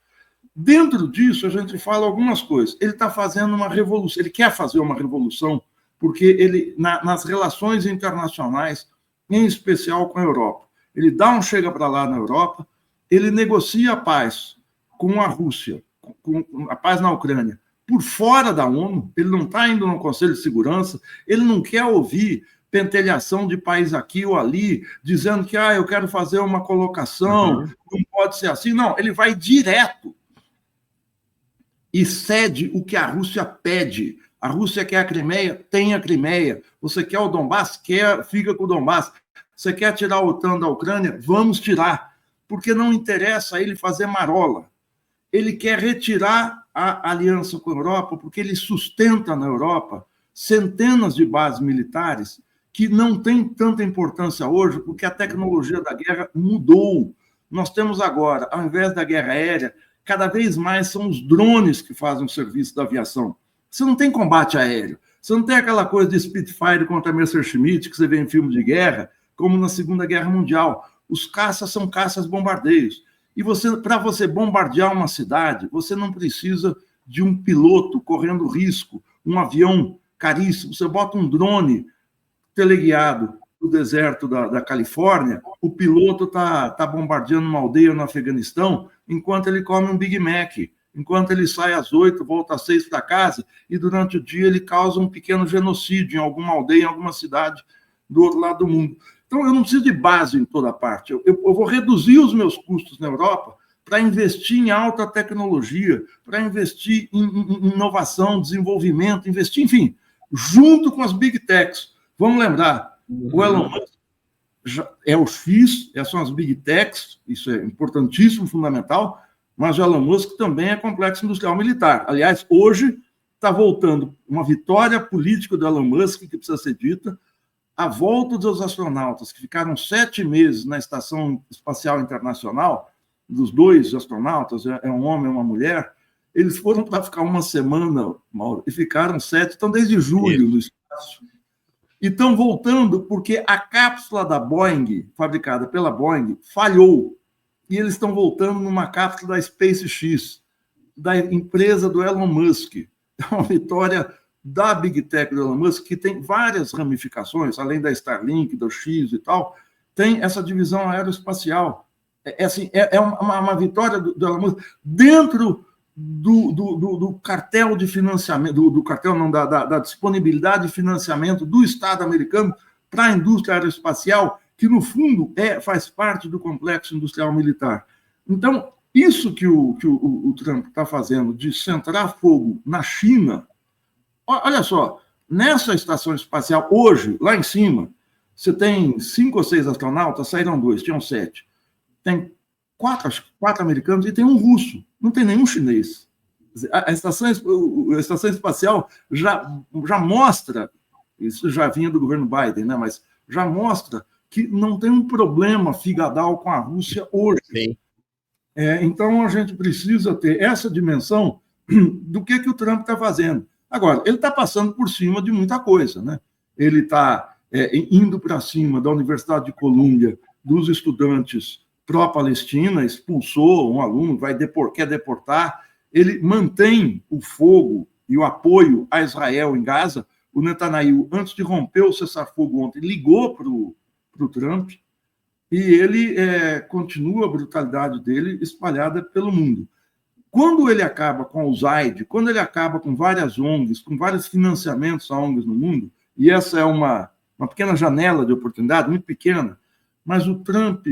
Dentro disso, a gente fala algumas coisas. Ele está fazendo uma revolução, ele quer fazer uma revolução, porque ele, nas relações internacionais, em especial com a Europa, ele dá um chega para lá na Europa, ele negocia a paz com a Rússia, com a paz na Ucrânia, por fora da ONU, ele não está indo no Conselho de Segurança, ele não quer ouvir pentelhação de país aqui ou ali, dizendo que eu quero fazer uma colocação, não pode ser assim. Não, ele vai direto e cede o que a Rússia pede. A Rússia quer a Crimeia, tem a Crimeia. Você quer o Donbass? Fica com o Donbass. Você quer tirar a OTAN da Ucrânia? Vamos tirar. Porque não interessa a ele fazer marola. Ele quer retirar a aliança com a Europa, porque ele sustenta na Europa centenas de bases militares que não têm tanta importância hoje, porque a tecnologia da guerra mudou. Nós temos agora, ao invés da guerra aérea, cada vez mais são os drones que fazem o serviço da aviação. Você não tem combate aéreo, você não tem aquela coisa de Spitfire contra Messerschmitt que você vê em filme de guerra, como na Segunda Guerra Mundial. Os caças são caças-bombardeios. E para você bombardear uma cidade, você não precisa de um piloto correndo risco, um avião caríssimo. Você bota um drone teleguiado no deserto da Califórnia, o piloto está bombardeando uma aldeia no Afeganistão, enquanto ele come um Big Mac, enquanto ele sai às 8, volta às 6 para casa, e durante o dia ele causa um pequeno genocídio em alguma aldeia, em alguma cidade do outro lado do mundo. Então, eu não preciso de base em toda parte. Eu vou reduzir os meus custos na Europa para investir em alta tecnologia, para investir em inovação, desenvolvimento, investir, enfim, junto com as Big Techs. Vamos lembrar, o Elon Musk é o X, são as Big Techs, isso é importantíssimo, fundamental, mas o Elon Musk também é complexo industrial militar. Aliás, hoje está voltando uma vitória política do Elon Musk, que precisa ser dita, a volta dos astronautas, que ficaram 7 meses na Estação Espacial Internacional, dos 2 astronautas, é um homem e uma mulher, eles foram para ficar uma semana, Mauro, e ficaram 7, estão desde julho no espaço. E estão voltando porque a cápsula da Boeing, fabricada pela Boeing, falhou. E eles estão voltando numa cápsula da SpaceX, da empresa do Elon Musk. É uma vitória da Big Tech do Elon Musk, que tem várias ramificações, além da Starlink, do X e tal, tem essa divisão aeroespacial. É uma vitória do Elon Musk dentro do cartel de financiamento, do cartel não, da disponibilidade de financiamento do Estado americano para a indústria aeroespacial, que, no fundo, faz parte do complexo industrial militar. Então, isso que o Trump está fazendo, de centrar fogo na China. Olha só, nessa estação espacial, hoje, lá em cima, você tem 5 ou 6 astronautas, saíram 2, tinham 7. Tem 4 americanos e tem um russo, não tem nenhum chinês. A estação espacial já mostra, isso já vinha do governo Biden, né, mas já mostra que não tem um problema figadal com a Rússia hoje. Sim. Então, a gente precisa ter essa dimensão do que o Trump está fazendo. Agora, ele está passando por cima de muita coisa, né? Ele está indo para cima da Universidade de Colômbia, dos estudantes pró-Palestina, expulsou um aluno, quer deportar. Ele mantém o fogo e o apoio a Israel em Gaza. O Netanyahu, antes de romper o cessar-fogo ontem, ligou para o Trump e ele continua a brutalidade dele espalhada pelo mundo. Quando ele acaba com a USAID, quando ele acaba com várias ONGs, com vários financiamentos a ONGs no mundo, e essa é uma pequena janela de oportunidade, muito pequena, mas o Trump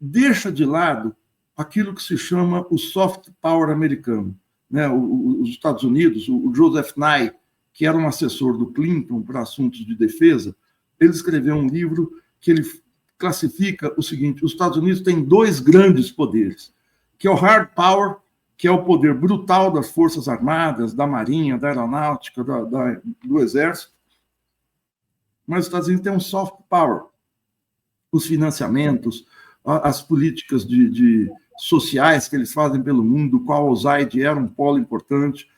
deixa de lado aquilo que se chama o soft power americano. Né? Os Estados Unidos, o Joseph Nye, que era um assessor do Clinton para assuntos de defesa, ele escreveu um livro que ele classifica o seguinte: os Estados Unidos têm 2 grandes poderes, que é o hard power, que é o poder brutal das Forças Armadas, da Marinha, da Aeronáutica, do Exército, mas os Estados Unidos têm um soft power, os financiamentos, as políticas sociais que eles fazem pelo mundo, qual a USAID era um polo importante,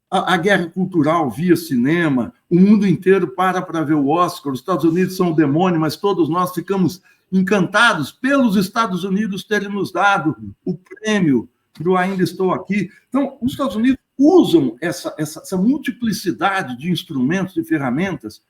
a guerra cultural via cinema, o mundo inteiro para ver o Oscar, os Estados Unidos são o demônio, mas todos nós ficamos encantados pelos Estados Unidos terem nos dado o prêmio do Ainda Estou Aqui. Então, os Estados Unidos usam essa multiplicidade de instrumentos e ferramentas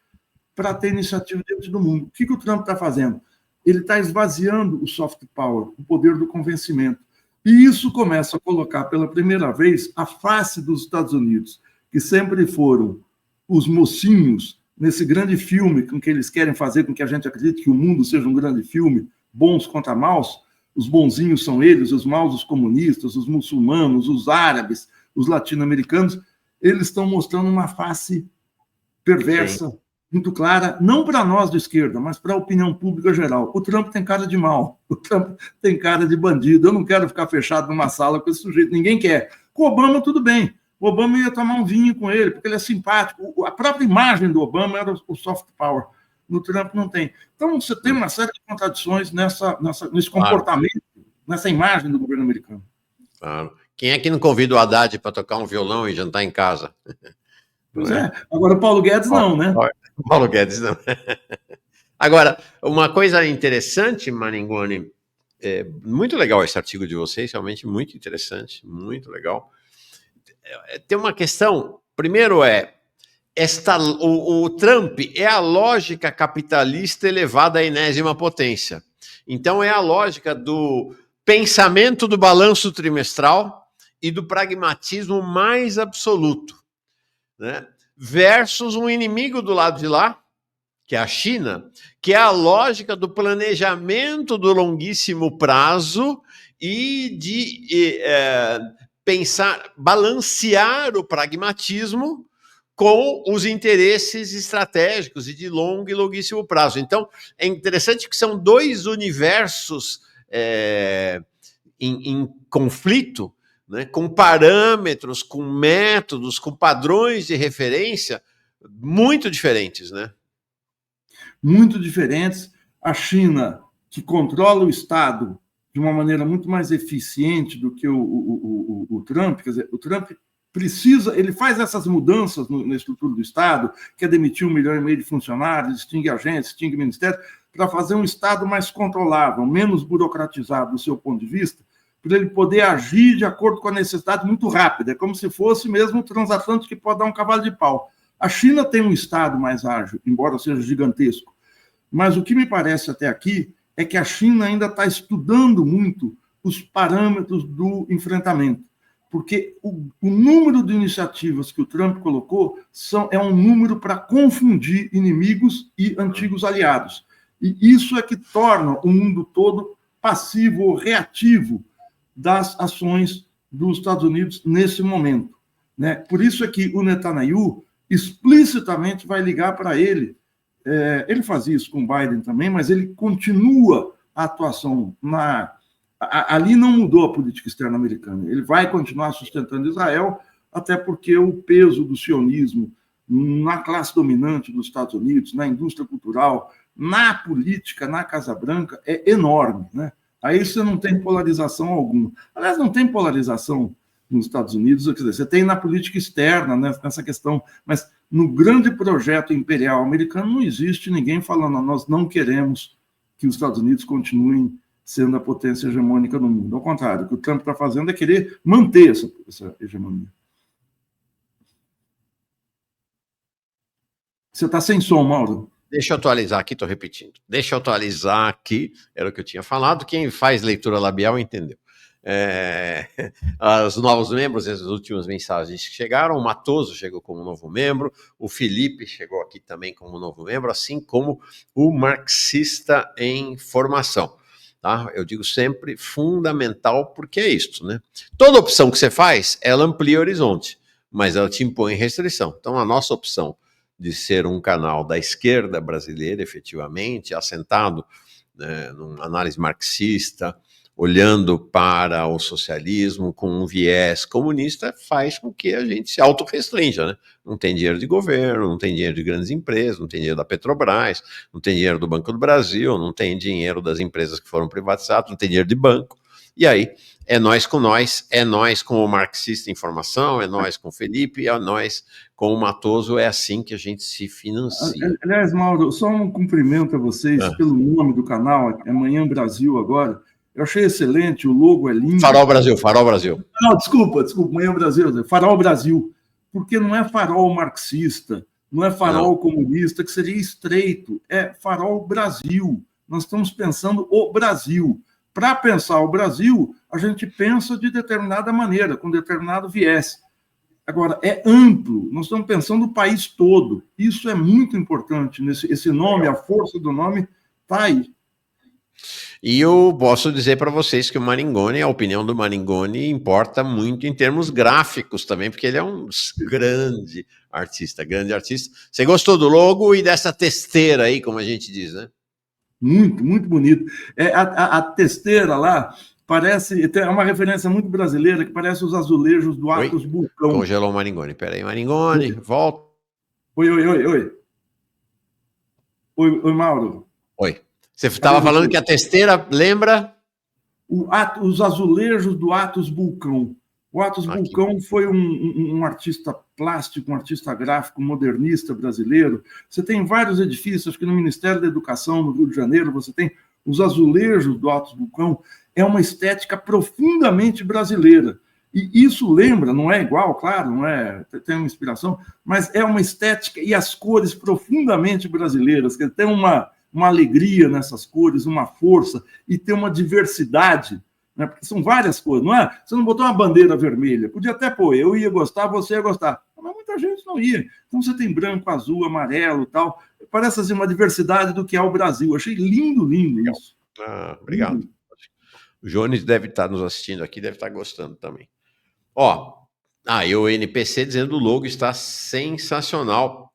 para ter iniciativa diante do mundo. O que o Trump está fazendo? Ele está esvaziando o soft power, o poder do convencimento. E isso começa a colocar pela primeira vez a face dos Estados Unidos, que sempre foram os mocinhos nesse grande filme com que eles querem fazer com que a gente acredite que o mundo seja um grande filme, bons contra maus. Os bonzinhos são eles, os maus os comunistas, os muçulmanos, os árabes, os latino-americanos. Eles estão mostrando uma face perversa, sim, muito clara, não para nós de esquerda, mas para a opinião pública geral. O Trump tem cara de mal, o Trump tem cara de bandido. Eu não quero ficar fechado numa sala com esse sujeito, ninguém quer. Com o Obama, tudo bem. O Obama ia tomar um vinho com ele, porque ele é simpático. A própria imagem do Obama era o soft power. No Trump não tem. Então, você tem uma série de contradições nesse comportamento, nessa imagem do governo americano. Claro. Quem é que não convida o Haddad para tocar um violão e jantar em casa? Pois é. Agora, o Paulo Guedes não, né? Paulo Guedes não. Agora, uma coisa interessante, Maringoni, muito legal esse artigo de vocês, realmente muito interessante, muito legal. Tem uma questão, primeiro o Trump é a lógica capitalista elevada à enésima potência. Então, é a lógica do pensamento do balanço trimestral e do pragmatismo mais absoluto, né? Versus um inimigo do lado de lá, que é a China, que é a lógica do planejamento do longuíssimo prazo e de balancear o pragmatismo com os interesses estratégicos e de longo e longuíssimo prazo. Então, é interessante que são 2 universos em conflito, né, com parâmetros, com métodos, com padrões de referência muito diferentes, né? Muito diferentes. A China, que controla o Estado de uma maneira muito mais eficiente do que o Trump, quer dizer, o Trump ele faz essas mudanças na estrutura do Estado, quer demitir 1,5 milhão de funcionários, extingue agências, extingue ministérios, para fazer um Estado mais controlável, menos burocratizado do seu ponto de vista, para ele poder agir de acordo com a necessidade muito rápida. É como se fosse mesmo um transatlântico que pode dar um cavalo de pau. A China tem um Estado mais ágil, embora seja gigantesco. Mas o que me parece até aqui é que a China ainda está estudando muito os parâmetros do enfrentamento. Porque o número de iniciativas que o Trump colocou é um número para confundir inimigos e antigos aliados. E isso é que torna o mundo todo passivo ou reativo das ações dos Estados Unidos nesse momento, né? Por isso é que o Netanyahu explicitamente vai ligar para ele. Ele fazia isso com o Biden também, mas ele continua a atuação ali não mudou a política externa americana. Ele vai continuar sustentando Israel, até porque o peso do sionismo na classe dominante dos Estados Unidos, na indústria cultural, na política, na Casa Branca, é enorme, né? Aí você não tem polarização alguma. Aliás, não tem polarização nos Estados Unidos, quer dizer, você tem na política externa, né, nessa questão, mas no grande projeto imperial americano não existe ninguém falando, nós não queremos que os Estados Unidos continuem sendo a potência hegemônica no mundo. Ao contrário, o que o Trump está fazendo é querer manter essa hegemonia. Você está sem som, Mauro. Deixa eu atualizar aqui, estou repetindo. Deixa eu atualizar aqui, era o que eu tinha falado. Quem faz leitura labial entendeu. Os novos membros, as últimas mensagens que chegaram, o Matoso chegou como novo membro, o Felipe chegou aqui também como novo membro, assim como o Marxista em Formação. Tá? Eu digo sempre fundamental, porque é isto, né? Toda opção que você faz, ela amplia o horizonte, mas ela te impõe restrição. Então, a nossa opção de ser um canal da esquerda brasileira, efetivamente, assentado, né, numa análise marxista, olhando para o socialismo com um viés comunista, faz com que a gente se autorrestrinja, né? Não tem dinheiro de governo, não tem dinheiro de grandes empresas, não tem dinheiro da Petrobras, não tem dinheiro do Banco do Brasil, não tem dinheiro das empresas que foram privatizadas, não tem dinheiro de banco. E aí, é nós, é nós com o Marxista em Formação, é nós com o Felipe, é nós com o Matoso, é assim que a gente se financia. Aliás, Mauro, só um cumprimento a vocês pelo nome do canal, é Manhã Brasil agora. Eu achei excelente, o logo é lindo. Farol Brasil, Farol Brasil. Não, desculpa, Manhã Brasil, Farol Brasil, porque não é farol marxista, não é farol comunista, que seria estreito, é Farol Brasil. Nós estamos pensando o Brasil. Para pensar o Brasil, a gente pensa de determinada maneira, com determinado viés. Agora, é amplo, nós estamos pensando o país todo. Isso é muito importante, esse nome, a força do nome está aí. E eu posso dizer para vocês que o Maringoni, a opinião do Maringoni, importa muito em termos gráficos também, porque ele é um grande artista, grande artista. Você gostou do logo e dessa testeira aí, como a gente diz, né? Muito, muito bonito. A testeira lá parece, tem uma referência muito brasileira, que parece os azulejos do Atos Bulcão. Congelou o Maringoni. Peraí, Maringoni, volta. Oi. Oi, Mauro. Oi. Você estava falando que a testeira lembra? Os azulejos do Atos Bulcão. O Atos Bulcão foi um artista plástico, um artista gráfico modernista brasileiro. Você tem vários edifícios, acho que no Ministério da Educação, no Rio de Janeiro, você tem os azulejos do Atos Bulcão. É uma estética profundamente brasileira. E isso lembra, não é igual, claro, não é, tem uma inspiração, mas é uma estética e as cores profundamente brasileiras, que tem uma alegria nessas cores, uma força, e tem uma diversidade, né? Porque são várias cores, não é? Você não botou uma bandeira vermelha, podia até pôr, eu ia gostar, você ia gostar, mas muita gente não ia. Então você tem branco, azul, amarelo e tal, parece assim uma diversidade do que é o Brasil. Achei lindo isso. Obrigado. Lindo. O Jones deve estar nos assistindo aqui, deve estar gostando também. E o NPC dizendo o logo está sensacional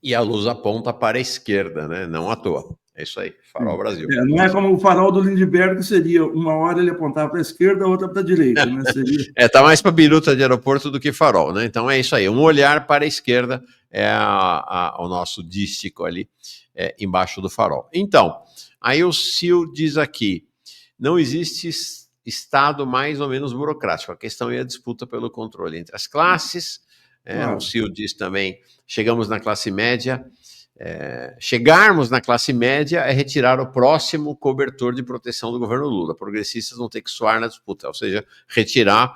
e a luz aponta para a esquerda, né? Não à toa. É isso aí, Farol Brasil. Não é como o farol do Lindbergh, que seria uma hora ele apontava para a esquerda, a outra para a direita, né? Seria... tá mais para biruta de aeroporto do que farol, né? Então é isso aí, um olhar para a esquerda é o nosso dístico ali embaixo do farol. Então, aí o Sil diz aqui, não existe Estado mais ou menos burocrático, a questão é a disputa pelo controle entre as classes. O Sil diz também, chegarmos na classe média é retirar o próximo cobertor de proteção do governo Lula. Progressistas vão ter que suar na disputa, ou seja, retirar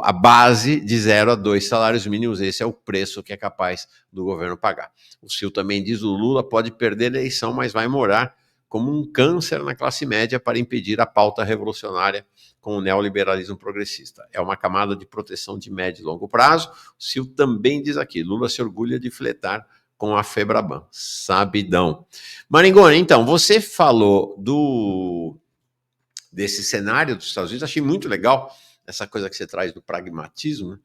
a base de 0 a 2 salários mínimos. Esse é o preço que é capaz do governo pagar. O Sil também diz o Lula pode perder a eleição, mas vai morar como um câncer na classe média para impedir a pauta revolucionária com o neoliberalismo progressista. É uma camada de proteção de médio e longo prazo. O Sil também diz aqui, Lula se orgulha de fletar com a Febraban. Sabidão. Maringoni, então, você falou desse cenário dos Estados Unidos, achei muito legal essa coisa que você traz do pragmatismo, né?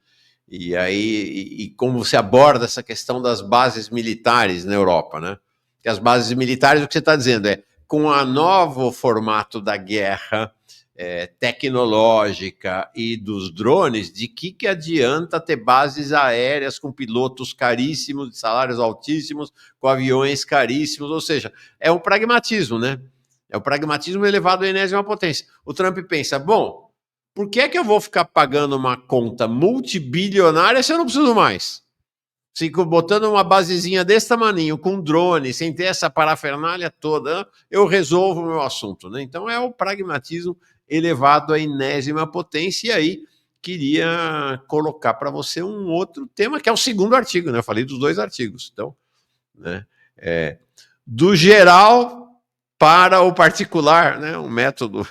E aí, como você aborda essa questão das bases militares na Europa, né? Que as bases militares, o que você está dizendo com o novo formato da guerra, tecnológica e dos drones, de que adianta ter bases aéreas com pilotos caríssimos, de salários altíssimos, com aviões caríssimos, ou seja, é um pragmatismo, né? É o pragmatismo elevado à enésima potência. O Trump pensa, bom, por que é que eu vou ficar pagando uma conta multibilionária se eu não preciso mais? Se botando uma basezinha desse tamaninho, com drone, sem ter essa parafernália toda, eu resolvo o meu assunto, né? Então é o pragmatismo elevado à enésima potência. E aí queria colocar para você um outro tema, que é o segundo artigo, né? Eu falei dos 2 artigos. Então, né? Do geral para o particular, né? Um método,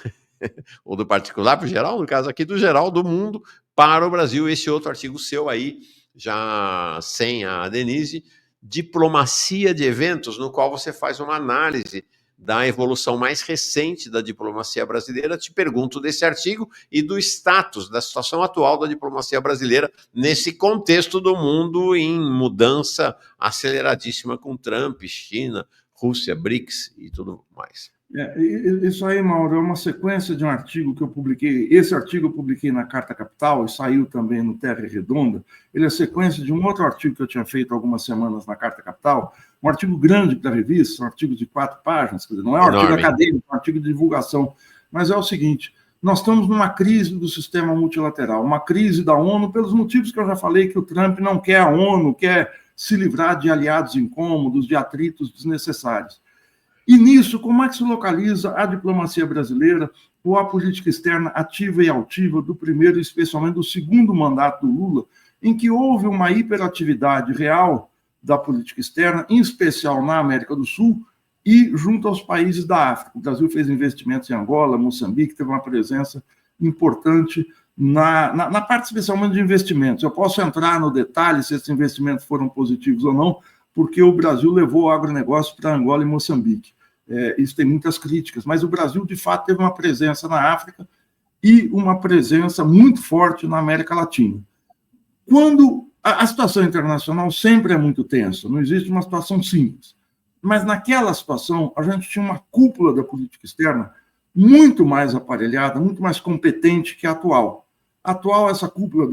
ou do particular para o geral, no caso aqui do geral do mundo para o Brasil. Esse outro artigo seu aí, já sem a Denise, diplomacia de eventos, no qual você faz uma análise da evolução mais recente da diplomacia brasileira. Te pergunto desse artigo e do status, da situação atual da diplomacia brasileira nesse contexto do mundo em mudança aceleradíssima com Trump, China, Rússia, BRICS e tudo mais. Isso aí, Mauro, é uma sequência de um artigo que eu publiquei. Esse artigo eu publiquei na Carta Capital e saiu também no Terra Redonda. Ele é sequência de um outro artigo que eu tinha feito há algumas semanas na Carta Capital, um artigo grande para a revista, um artigo de 4 páginas, quer dizer, não é um artigo acadêmico, é um artigo de divulgação, mas é o seguinte, nós estamos numa crise do sistema multilateral, uma crise da ONU, pelos motivos que eu já falei, que o Trump não quer a ONU, quer se livrar de aliados incômodos, de atritos desnecessários. E nisso, como é que se localiza a diplomacia brasileira ou a política externa ativa e altiva do primeiro e especialmente do segundo mandato do Lula, em que houve uma hiperatividade real da política externa, em especial na América do Sul e junto aos países da África. O Brasil fez investimentos em Angola, Moçambique, teve uma presença importante na parte especialmente de investimentos. Eu posso entrar no detalhe se esses investimentos foram positivos ou não, porque o Brasil levou o agronegócio para Angola e Moçambique. Isso tem muitas críticas, mas o Brasil, de fato, teve uma presença na África e uma presença muito forte na América Latina. Quando a situação internacional sempre é muito tensa, não existe uma situação simples, mas naquela situação a gente tinha uma cúpula da política externa muito mais aparelhada, muito mais competente que a atual. Essa cúpula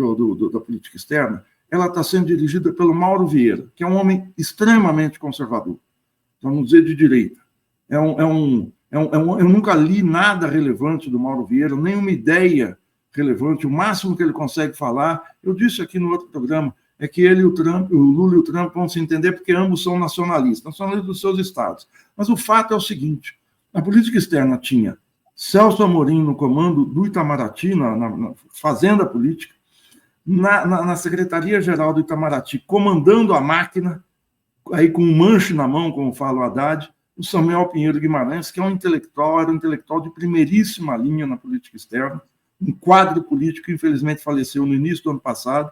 da política externa, ela está sendo dirigida pelo Mauro Vieira, que é um homem extremamente conservador, vamos dizer de direita. Eu nunca li nada relevante do Mauro Vieira, nenhuma ideia relevante. O máximo que ele consegue falar, eu disse aqui no outro programa, é que ele, o Lula e o Trump vão se entender porque ambos são nacionalistas dos seus estados. Mas o fato é o seguinte, a política externa tinha Celso Amorim no comando do Itamaraty, na fazenda política, na Secretaria-Geral do Itamaraty, comandando a máquina, aí com um manche na mão, como fala o Haddad, o Samuel Pinheiro Guimarães, que era um intelectual de primeiríssima linha na política externa, um quadro político que infelizmente faleceu no início do ano passado,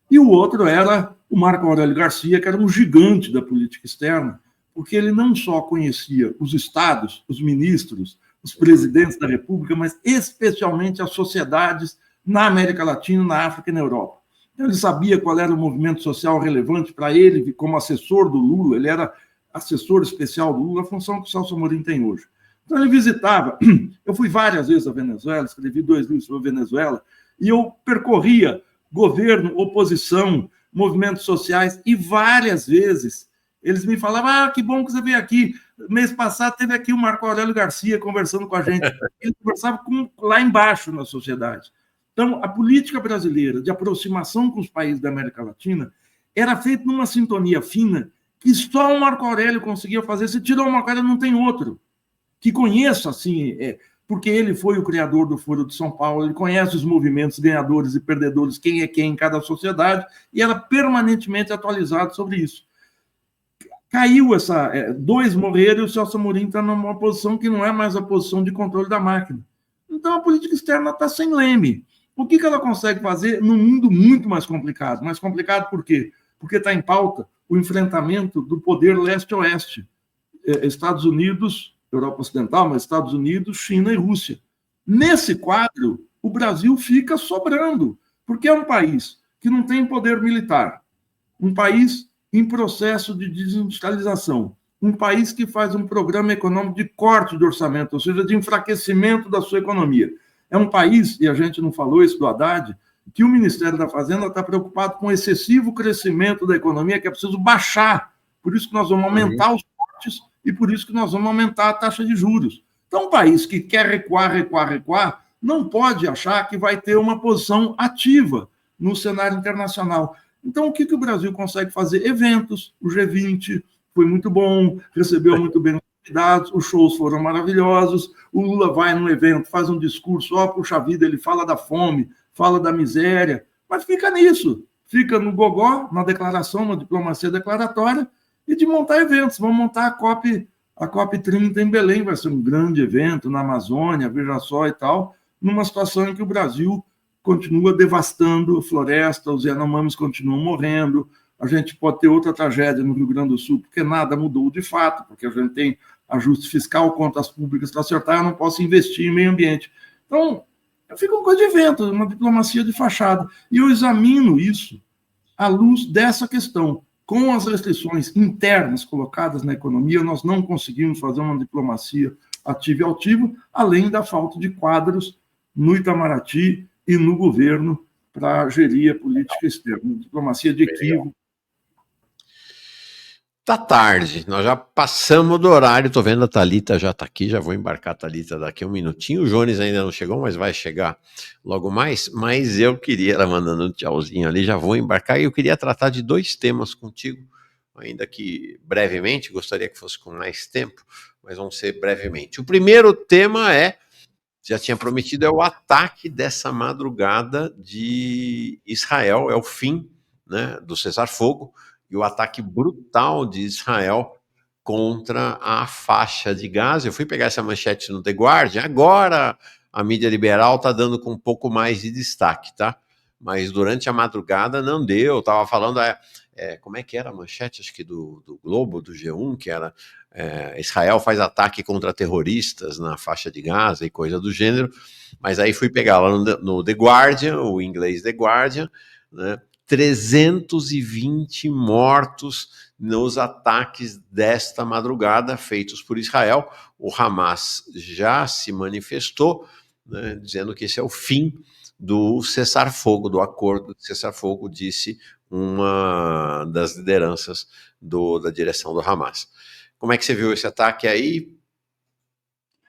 e o outro era o Marco Aurélio Garcia, que era um gigante da política externa, porque ele não só conhecia os estados, os ministros, os presidentes da República, mas especialmente as sociedades na América Latina, na África e na Europa. Então, ele sabia qual era o movimento social relevante para ele, como assessor do Lula, ele era assessor especial do Lula, a função que o Celso Amorim tem hoje. Então, ele visitava, eu fui várias vezes à Venezuela, escrevi 2 livros sobre a Venezuela, e eu percorria governo, oposição, movimentos sociais, e várias vezes eles me falavam, que bom que você veio aqui. Mês passado teve aqui o Marco Aurélio Garcia conversando com a gente. Ele conversava lá embaixo na sociedade. Então, a política brasileira de aproximação com os países da América Latina era feita numa sintonia fina que só o Marco Aurélio conseguia fazer. Se tirou o Marco Aurélio, não tem outro que conheça, assim, porque ele foi o criador do Foro de São Paulo, ele conhece os movimentos ganhadores e perdedores, quem é quem em cada sociedade, e era permanentemente atualizado sobre isso. Caiu 2 morreram e o Celso Amorim está numa posição que não é mais a posição de controle da máquina. Então, a política externa está sem leme. O que ela consegue fazer num mundo muito mais complicado? Mais complicado por quê? Porque está em pauta o enfrentamento do poder leste-oeste. Estados Unidos, Europa Ocidental, mas Estados Unidos, China e Rússia. Nesse quadro, o Brasil fica sobrando, porque é um país que não tem poder militar, um país em processo de desindustrialização, um país que faz um programa econômico de corte de orçamento, ou seja, de enfraquecimento da sua economia. É um país, e a gente não falou isso do Haddad, que o Ministério da Fazenda está preocupado com o excessivo crescimento da economia, que é preciso baixar. Por isso que nós vamos aumentar os cortes e por isso que nós vamos aumentar a taxa de juros. Então, um país que quer recuar, não pode achar que vai ter uma posição ativa no cenário internacional. Então, o que o Brasil consegue fazer? Eventos, o G20 foi muito bom, recebeu muito bem os convidados, os shows foram maravilhosos, o Lula vai num evento, faz um discurso, puxa vida, ele fala da fome, fala da miséria, mas fica nisso, fica no gogó, na declaração, na diplomacia declaratória, e de montar eventos. Vamos montar a COP30 em Belém, vai ser um grande evento na Amazônia, veja só e tal, numa situação em que o Brasil continua devastando a floresta, os Yanomamis continuam morrendo, a gente pode ter outra tragédia no Rio Grande do Sul, porque nada mudou de fato, porque a gente tem ajuste fiscal, contas públicas para acertar, eu não posso investir em meio ambiente. Então, fica uma coisa de evento, uma diplomacia de fachada. E eu examino isso à luz dessa questão. Com as restrições internas colocadas na economia, nós não conseguimos fazer uma diplomacia ativa e altiva, além da falta de quadros no Itamaraty e no governo para gerir a política externa. Diplomacia de equívoco. Tá tarde, nós já passamos do horário, tô vendo a Thalita já tá aqui, já vou embarcar a Thalita daqui a um minutinho, o Jones ainda não chegou, mas vai chegar logo mais, mas eu queria, ela mandando um tchauzinho ali, já vou embarcar, e eu queria tratar de 2 temas contigo, ainda que brevemente, gostaria que fosse com mais tempo, mas vão ser brevemente. O primeiro tema já tinha prometido, é o ataque dessa madrugada de Israel, é o fim, né, do cessar-fogo, e o ataque brutal de Israel contra a faixa de Gaza. Eu fui pegar essa manchete no The Guardian, agora a mídia liberal está dando com um pouco mais de destaque, tá? Mas durante a madrugada não deu, estava falando, como é que era a manchete, acho que do Globo, do G1, que era Israel faz ataque contra terroristas na faixa de Gaza e coisa do gênero, mas aí fui pegar lá no The Guardian, o inglês The Guardian, né? 320 mortos nos ataques desta madrugada feitos por Israel. O Hamas já se manifestou, né, dizendo que esse é o fim do cessar-fogo, do acordo de cessar-fogo, disse uma das lideranças da direção do Hamas. Como é que você viu esse ataque aí?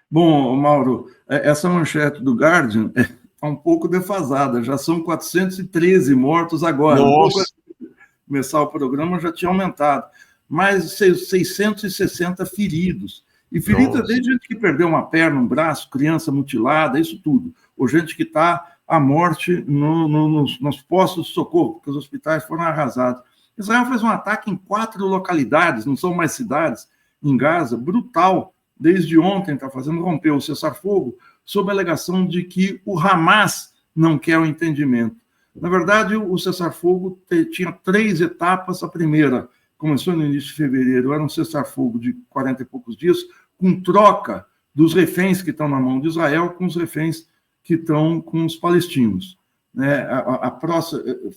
Bom, Mauro, essa manchete do Guardian está um pouco defasada, já são 413 mortos agora. Nossa. Um pouco antes de começar o programa já tinha aumentado, mais 660 feridos. E feridos desde gente que perdeu uma perna, um braço, criança mutilada, isso tudo. Ou gente que está à morte nos postos de socorro, porque os hospitais foram arrasados. Israel fez um ataque em 4 localidades, não são mais cidades, em Gaza, brutal. Desde ontem está fazendo romper o cessar-fogo, sob a alegação de que o Hamas não quer o entendimento. Na verdade, o cessar-fogo tinha 3 etapas. A primeira começou no início de fevereiro, era um cessar-fogo de 40 e poucos dias, com troca dos reféns que estão na mão de Israel com os reféns que estão com os palestinos.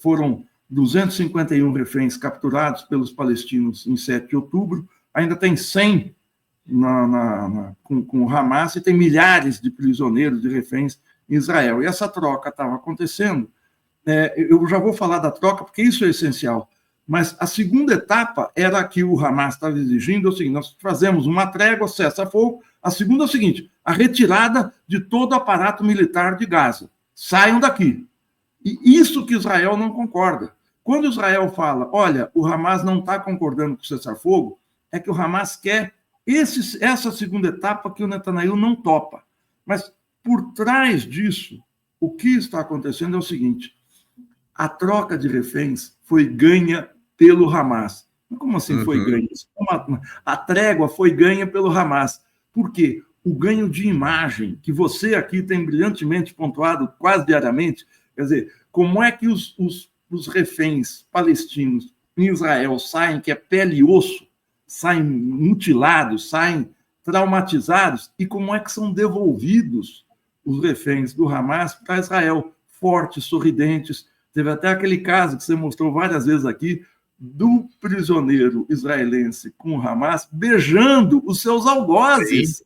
Foram 251 reféns capturados pelos palestinos em 7 de outubro, ainda tem 100 com o Hamas e tem milhares de prisioneiros, de reféns em Israel. E essa troca estava acontecendo. Eu já vou falar da troca, porque isso é essencial. Mas a segunda etapa era que o Hamas estava exigindo, assim, nós fazemos uma trégua, cessar-fogo. A segunda é o seguinte, a retirada de todo o aparato militar de Gaza. Saiam daqui. E isso que Israel não concorda. Quando Israel fala, olha, o Hamas não está concordando com o cessar-fogo, é que o Hamas quer essa segunda etapa que o Netanyahu não topa. Mas, por trás disso, o que está acontecendo é o seguinte, a troca de reféns foi ganha pelo Hamas. Como assim foi ganha? A trégua foi ganha pelo Hamas. Por quê? O ganho de imagem, que você aqui tem brilhantemente pontuado quase diariamente, quer dizer, como é que os reféns palestinos em Israel saem, que é pele e osso, saem mutilados, saem traumatizados, e como é que são devolvidos os reféns do Hamas para Israel, fortes, sorridentes. Teve até aquele caso que você mostrou várias vezes aqui, do prisioneiro israelense com o Hamas beijando os seus algozes. Sim.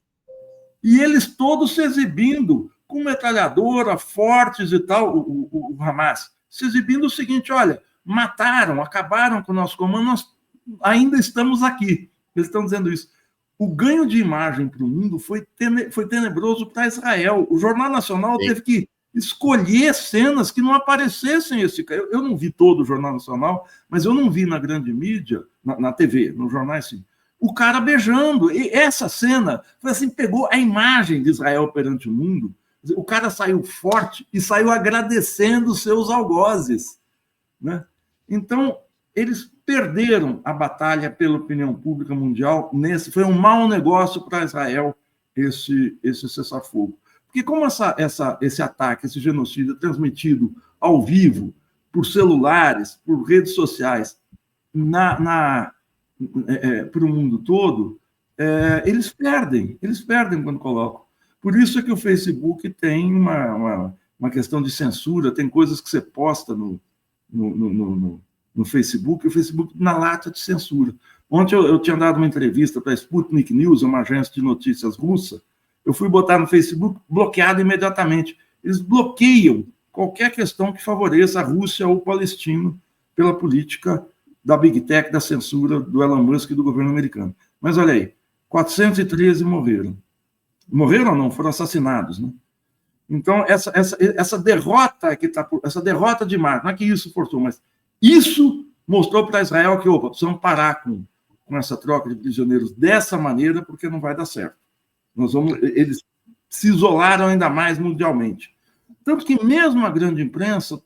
E eles todos se exibindo com metralhadora, fortes e tal, o Hamas, se exibindo o seguinte, olha, mataram, acabaram com o nosso comando, nós ainda estamos aqui. Eles estão dizendo isso. O ganho de imagem para o mundo foi tenebroso para Israel. O Jornal Nacional teve que escolher cenas que não aparecessem esse cara. Eu não vi todo o Jornal Nacional, mas eu não vi na grande mídia, na TV, nos jornais, sim, o cara beijando. E essa cena foi assim, pegou a imagem de Israel perante o mundo. O cara saiu forte e saiu agradecendo seus algozes, né? Então, eles perderam a batalha pela opinião pública mundial. Foi um mau negócio para Israel esse cessar-fogo. Porque como esse ataque, esse genocídio é transmitido ao vivo, por celulares, por redes sociais, para o mundo todo, eles perdem quando colocam. Por isso é que o Facebook tem uma questão de censura, tem coisas que você posta no Facebook, e o Facebook na lata de censura. Ontem eu tinha dado uma entrevista para a Sputnik News, uma agência de notícias russa. Eu fui botar no Facebook, bloqueado imediatamente. Eles bloqueiam qualquer questão que favoreça a Rússia ou o palestino pela política da Big Tech, da censura do Elon Musk e do governo americano. Mas olha aí, 413 morreram. Morreram ou não? Foram assassinados, né? Então, essa derrota essa derrota de marca, não é que isso forçou, mas isso mostrou para Israel que, precisamos parar com essa troca de prisioneiros dessa maneira, porque não vai dar certo. Eles se isolaram ainda mais mundialmente. Tanto que mesmo a grande imprensa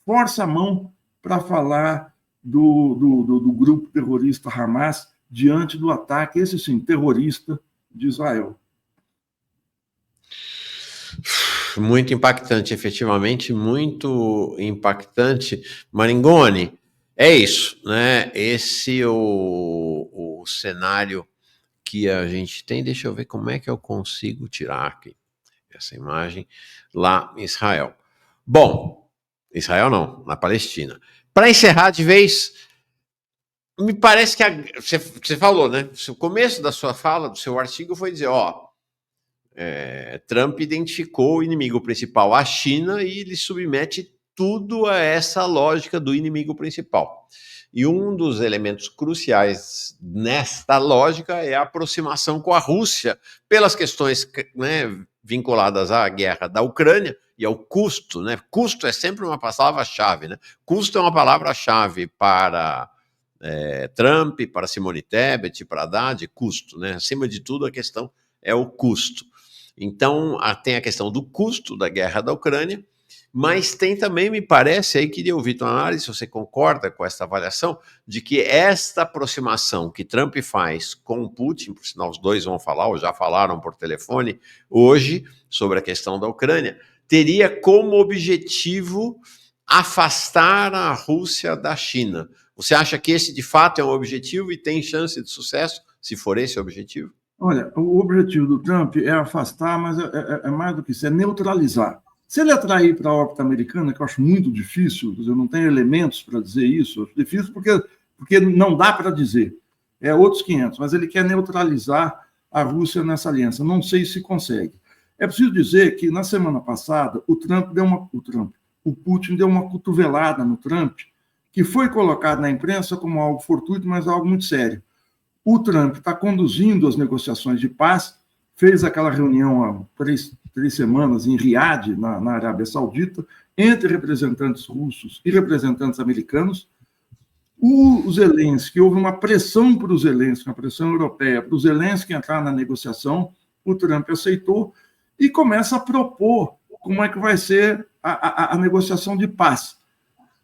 força a mão para falar do grupo terrorista Hamas diante do ataque, esse sim, terrorista de Israel. Muito impactante, efetivamente, muito impactante. Maringoni, é isso, né? Esse é o cenário que a gente tem. Deixa eu ver como é que eu consigo tirar aqui essa imagem lá em Israel. Bom, Israel não, na Palestina. Para encerrar de vez, me parece que você falou, né? O começo da sua fala, do seu artigo, foi dizer, Trump identificou o inimigo principal, a China, e ele submete tudo a essa lógica do inimigo principal. E um dos elementos cruciais nesta lógica é a aproximação com a Rússia, pelas questões, né, vinculadas à guerra da Ucrânia e ao custo, né? Custo é sempre uma palavra-chave, né? Custo é uma palavra-chave para Trump, para Simone Tebet, para Haddad, custo, né? Acima de tudo, a questão é o custo. Então, tem a questão do custo da guerra da Ucrânia, mas tem também, me parece, aí queria ouvir tua análise, se você concorda com essa avaliação, de que esta aproximação que Trump faz com o Putin, por sinal os dois vão falar, ou já falaram por telefone hoje, sobre a questão da Ucrânia, teria como objetivo afastar a Rússia da China. Você acha que esse, de fato, é um objetivo e tem chance de sucesso, se for esse o objetivo? Olha, o objetivo do Trump é afastar, mas é mais do que isso, é neutralizar. Se ele atrair para a órbita americana, que eu acho muito difícil, eu não tenho elementos para dizer isso, eu acho difícil porque não dá para dizer, é outros 500, mas ele quer neutralizar a Rússia nessa aliança, não sei se consegue. É preciso dizer que, na semana passada, o Putin deu uma cotovelada no Trump, que foi colocado na imprensa como algo fortuito, mas algo muito sério. O Trump está conduzindo as negociações de paz, fez aquela reunião há 3 semanas em Riad, na Arábia Saudita, entre representantes russos e representantes americanos. O Zelensky, houve uma pressão para o Zelensky, uma pressão europeia, para o Zelensky entrar na negociação, o Trump aceitou e começa a propor como é que vai ser a negociação de paz.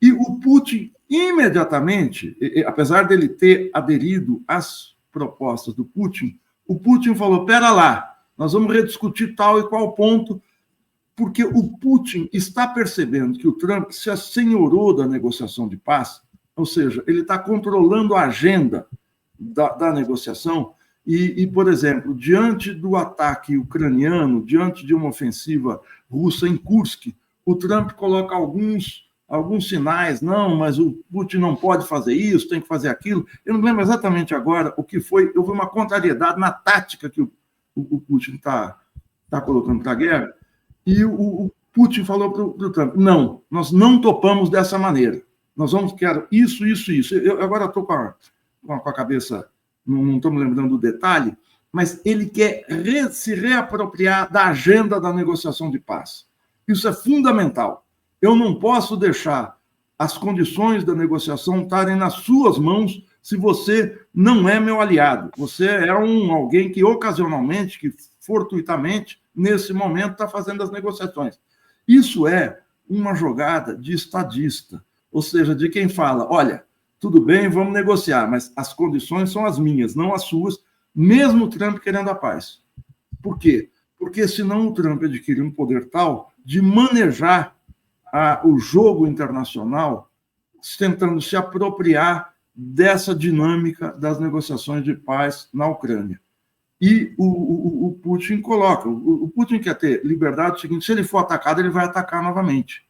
E o Putin, imediatamente, apesar dele ter aderido às propostas do Putin, o Putin falou, pera lá, nós vamos rediscutir tal e qual ponto, porque o Putin está percebendo que o Trump se assenhorou da negociação de paz, ou seja, ele está controlando a agenda da negociação e, por exemplo, diante do ataque ucraniano, diante de uma ofensiva russa em Kursk, o Trump coloca alguns sinais, não, mas o Putin não pode fazer isso, tem que fazer aquilo. Eu não lembro exatamente agora o que foi, houve uma contrariedade na tática que o Putin está colocando para a guerra, E o Putin falou para o Trump, não, nós não topamos dessa maneira. Nós vamos querer isso, isso, isso. Eu agora estou com a cabeça, não estou me lembrando do detalhe, mas ele quer se reapropriar da agenda da negociação de paz. Isso é fundamental. Eu não posso deixar as condições da negociação estarem nas suas mãos se você não é meu aliado. Você é alguém que ocasionalmente, que fortuitamente, nesse momento, está fazendo as negociações. Isso é uma jogada de estadista, ou seja, de quem fala, olha, tudo bem, vamos negociar, mas as condições são as minhas, não as suas, mesmo o Trump querendo a paz. Por quê? Porque senão o Trump adquire um poder tal de manejar o jogo internacional, tentando se apropriar dessa dinâmica das negociações de paz na Ucrânia. E o Putin coloca, o Putin quer ter liberdade, o seguinte, se ele for atacado, ele vai atacar novamente.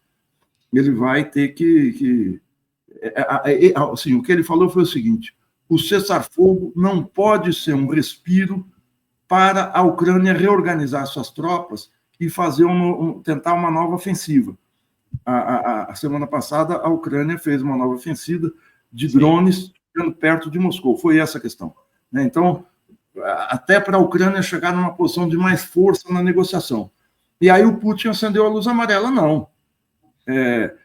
Ele vai ter que assim, o que ele falou foi o seguinte, o cessar-fogo não pode ser um respiro para a Ucrânia reorganizar suas tropas e fazer tentar uma nova ofensiva. A semana passada, a Ucrânia fez uma nova ofensiva de drones perto de Moscou. Foi essa a questão. Então, até para a Ucrânia chegar numa posição de mais força na negociação. E aí o Putin acendeu a luz amarela. Não.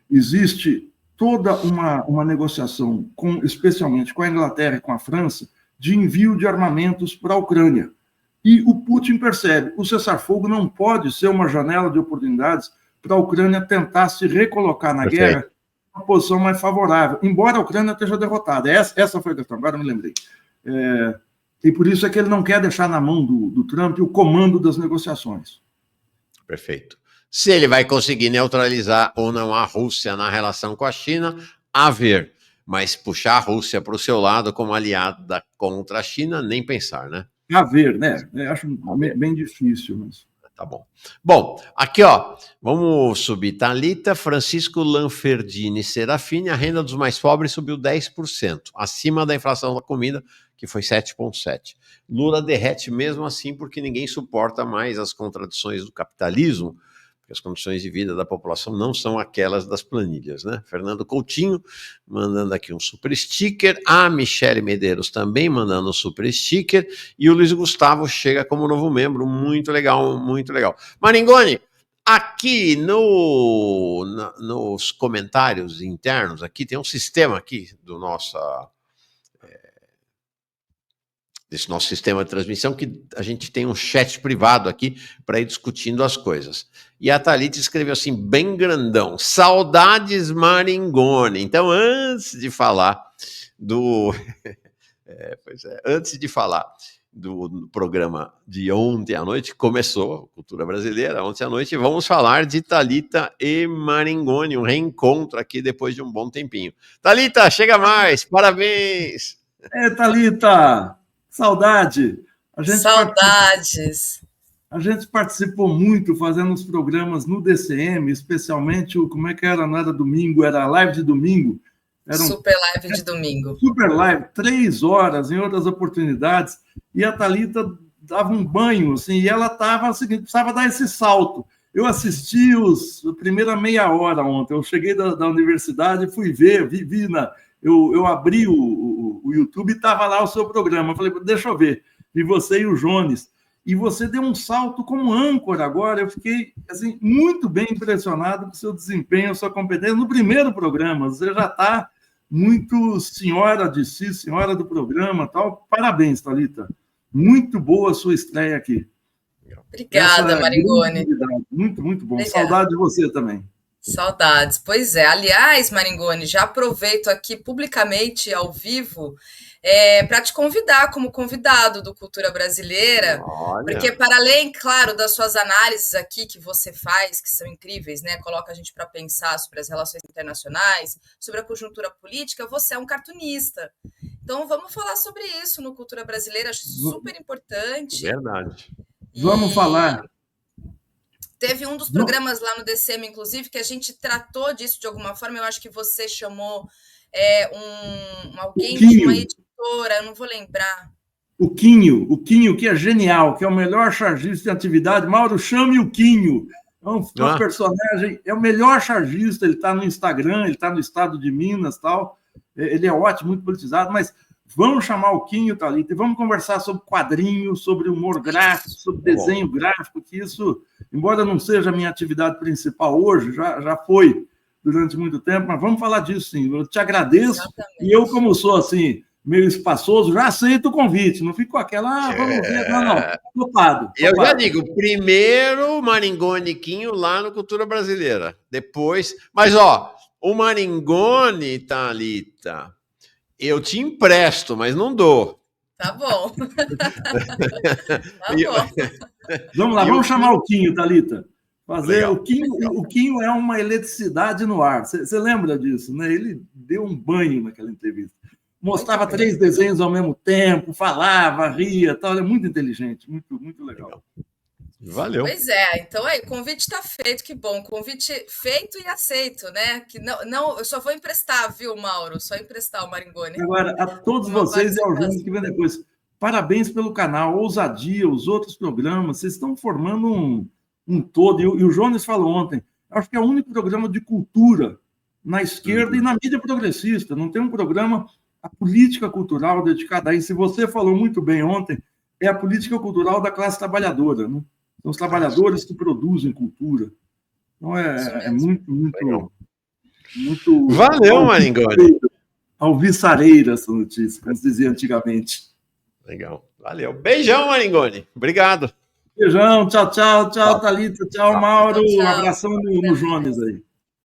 Existe toda uma negociação, especialmente com a Inglaterra e com a França, de envio de armamentos para a Ucrânia. E o Putin percebe, o cessar-fogo não pode ser uma janela de oportunidades para a Ucrânia tentar se recolocar na guerra em uma posição mais favorável, embora a Ucrânia esteja derrotada. Essa foi a questão, agora me lembrei. E por isso é que ele não quer deixar na mão do Trump o comando das negociações. Perfeito. Se ele vai conseguir neutralizar ou não a Rússia na relação com a China, a ver. Mas puxar a Rússia para o seu lado como aliada contra a China, nem pensar, né? A ver, né? Eu acho bem difícil, mas... Tá bom. Bom, aqui, ó, vamos subir. Thalita, Francisco Lanferdini Serafini, a renda dos mais pobres subiu 10%, acima da inflação da comida, que foi 7,7%. Lula derrete mesmo assim porque ninguém suporta mais as contradições do capitalismo, porque as condições de vida da população não são aquelas das planilhas, né? Fernando Coutinho mandando aqui um super sticker, a Michele Medeiros também mandando um super sticker, e o Luiz Gustavo chega como novo membro, muito legal, muito legal. Maringoni, aqui nos comentários internos, aqui tem um sistema aqui desse nosso sistema de transmissão, que a gente tem um chat privado aqui para ir discutindo as coisas. E a Thalita escreveu assim, bem grandão, saudades Maringoni. Então, antes de falar antes de falar do programa de ontem à noite, começou Cultura Brasileira, ontem à noite, vamos falar de Thalita e Maringoni, um reencontro aqui depois de um bom tempinho. Thalita, chega mais, parabéns! Thalita! Saudade! Saudades! A gente participou muito fazendo os programas no DCM, especialmente como é que era? Não era domingo, era a live de domingo. Super live de domingo. Super live, 3 horas em outras oportunidades. E a Thalita dava um banho, assim, e ela estava assim, precisava dar esse salto. Eu assisti a primeira meia hora ontem. Eu cheguei da universidade, fui ver, eu abri o YouTube e estava lá o seu programa. Eu falei, deixa eu ver. E você e o Jones. E você deu um salto como âncora agora. Eu fiquei assim, muito bem impressionado com o seu desempenho, a sua competência. No primeiro programa, você já está muito senhora de si, senhora do programa. Tal. Parabéns, Thalita. Muito boa a sua estreia aqui. Obrigada, Maringoni. Muito, muito bom. Obrigada. Saudade de você também. Saudades. Pois é. Aliás, Maringoni, já aproveito aqui publicamente, ao vivo, para te convidar como convidado do Cultura Brasileira. Olha. Porque para além, claro, das suas análises aqui que você faz, que são incríveis, né? Coloca a gente para pensar sobre as relações internacionais, sobre a conjuntura política, você é um cartunista. Então vamos falar sobre isso no Cultura Brasileira, acho super importante. Verdade. Vamos falar. Teve um dos programas lá no DCM, inclusive, que a gente tratou disso de alguma forma. Eu acho que você chamou alguém de uma editora, eu não vou lembrar. O Quinho, que é genial, que é o melhor chargista de atividade. Mauro, chame o Quinho. É um personagem, é o melhor chargista, ele está no Instagram, ele está no estado de Minas, tal. Ele é ótimo, muito politizado, mas vamos chamar o Quinho, Thalita, e vamos conversar sobre quadrinhos, sobre humor gráfico, sobre desenho gráfico, que isso, embora não seja a minha atividade principal hoje, já foi durante muito tempo, mas vamos falar disso sim. Eu te agradeço. Exatamente. E eu, como sou assim, meio espaçoso, já aceito o convite, não fico com aquela, vamos ver, não, topado. Eu já digo, primeiro Maringoni e Quinho lá no Cultura Brasileira, depois, mas o Maringoni, Thalita, eu te empresto, mas não dou. Tá bom. Vamos lá, vamos chamar o Quinho, Thalita. O Quinho é uma eletricidade no ar. Você lembra disso, né? Ele deu um banho naquela entrevista. Mostrava 3 desenhos ao mesmo tempo, falava, ria, tal. É muito inteligente, muito, muito legal. Valeu. Pois é, então aí, o convite está feito, que bom. Convite feito e aceito, né? Que não, eu só vou emprestar, viu, Mauro? Só emprestar o Maringoni. Agora, a todos vocês e ao Jones que vem depois, parabéns pelo canal, Ousadia, os outros programas, vocês estão formando um todo. E o Jones falou ontem, acho que é o único programa de cultura na esquerda e na mídia progressista. Não tem um programa, a política cultural dedicada a isso. E você falou muito bem ontem, é a política cultural da classe trabalhadora, né? São os trabalhadores que produzem cultura. Então, é muito, muito, muito... Valeu, Maringoni. Alvissareira essa notícia, como se dizia antigamente. Legal. Valeu. Beijão, Maringoni. Obrigado. Beijão. Tchau, Thalita. Tchau, Mauro. Um abração no Jones aí.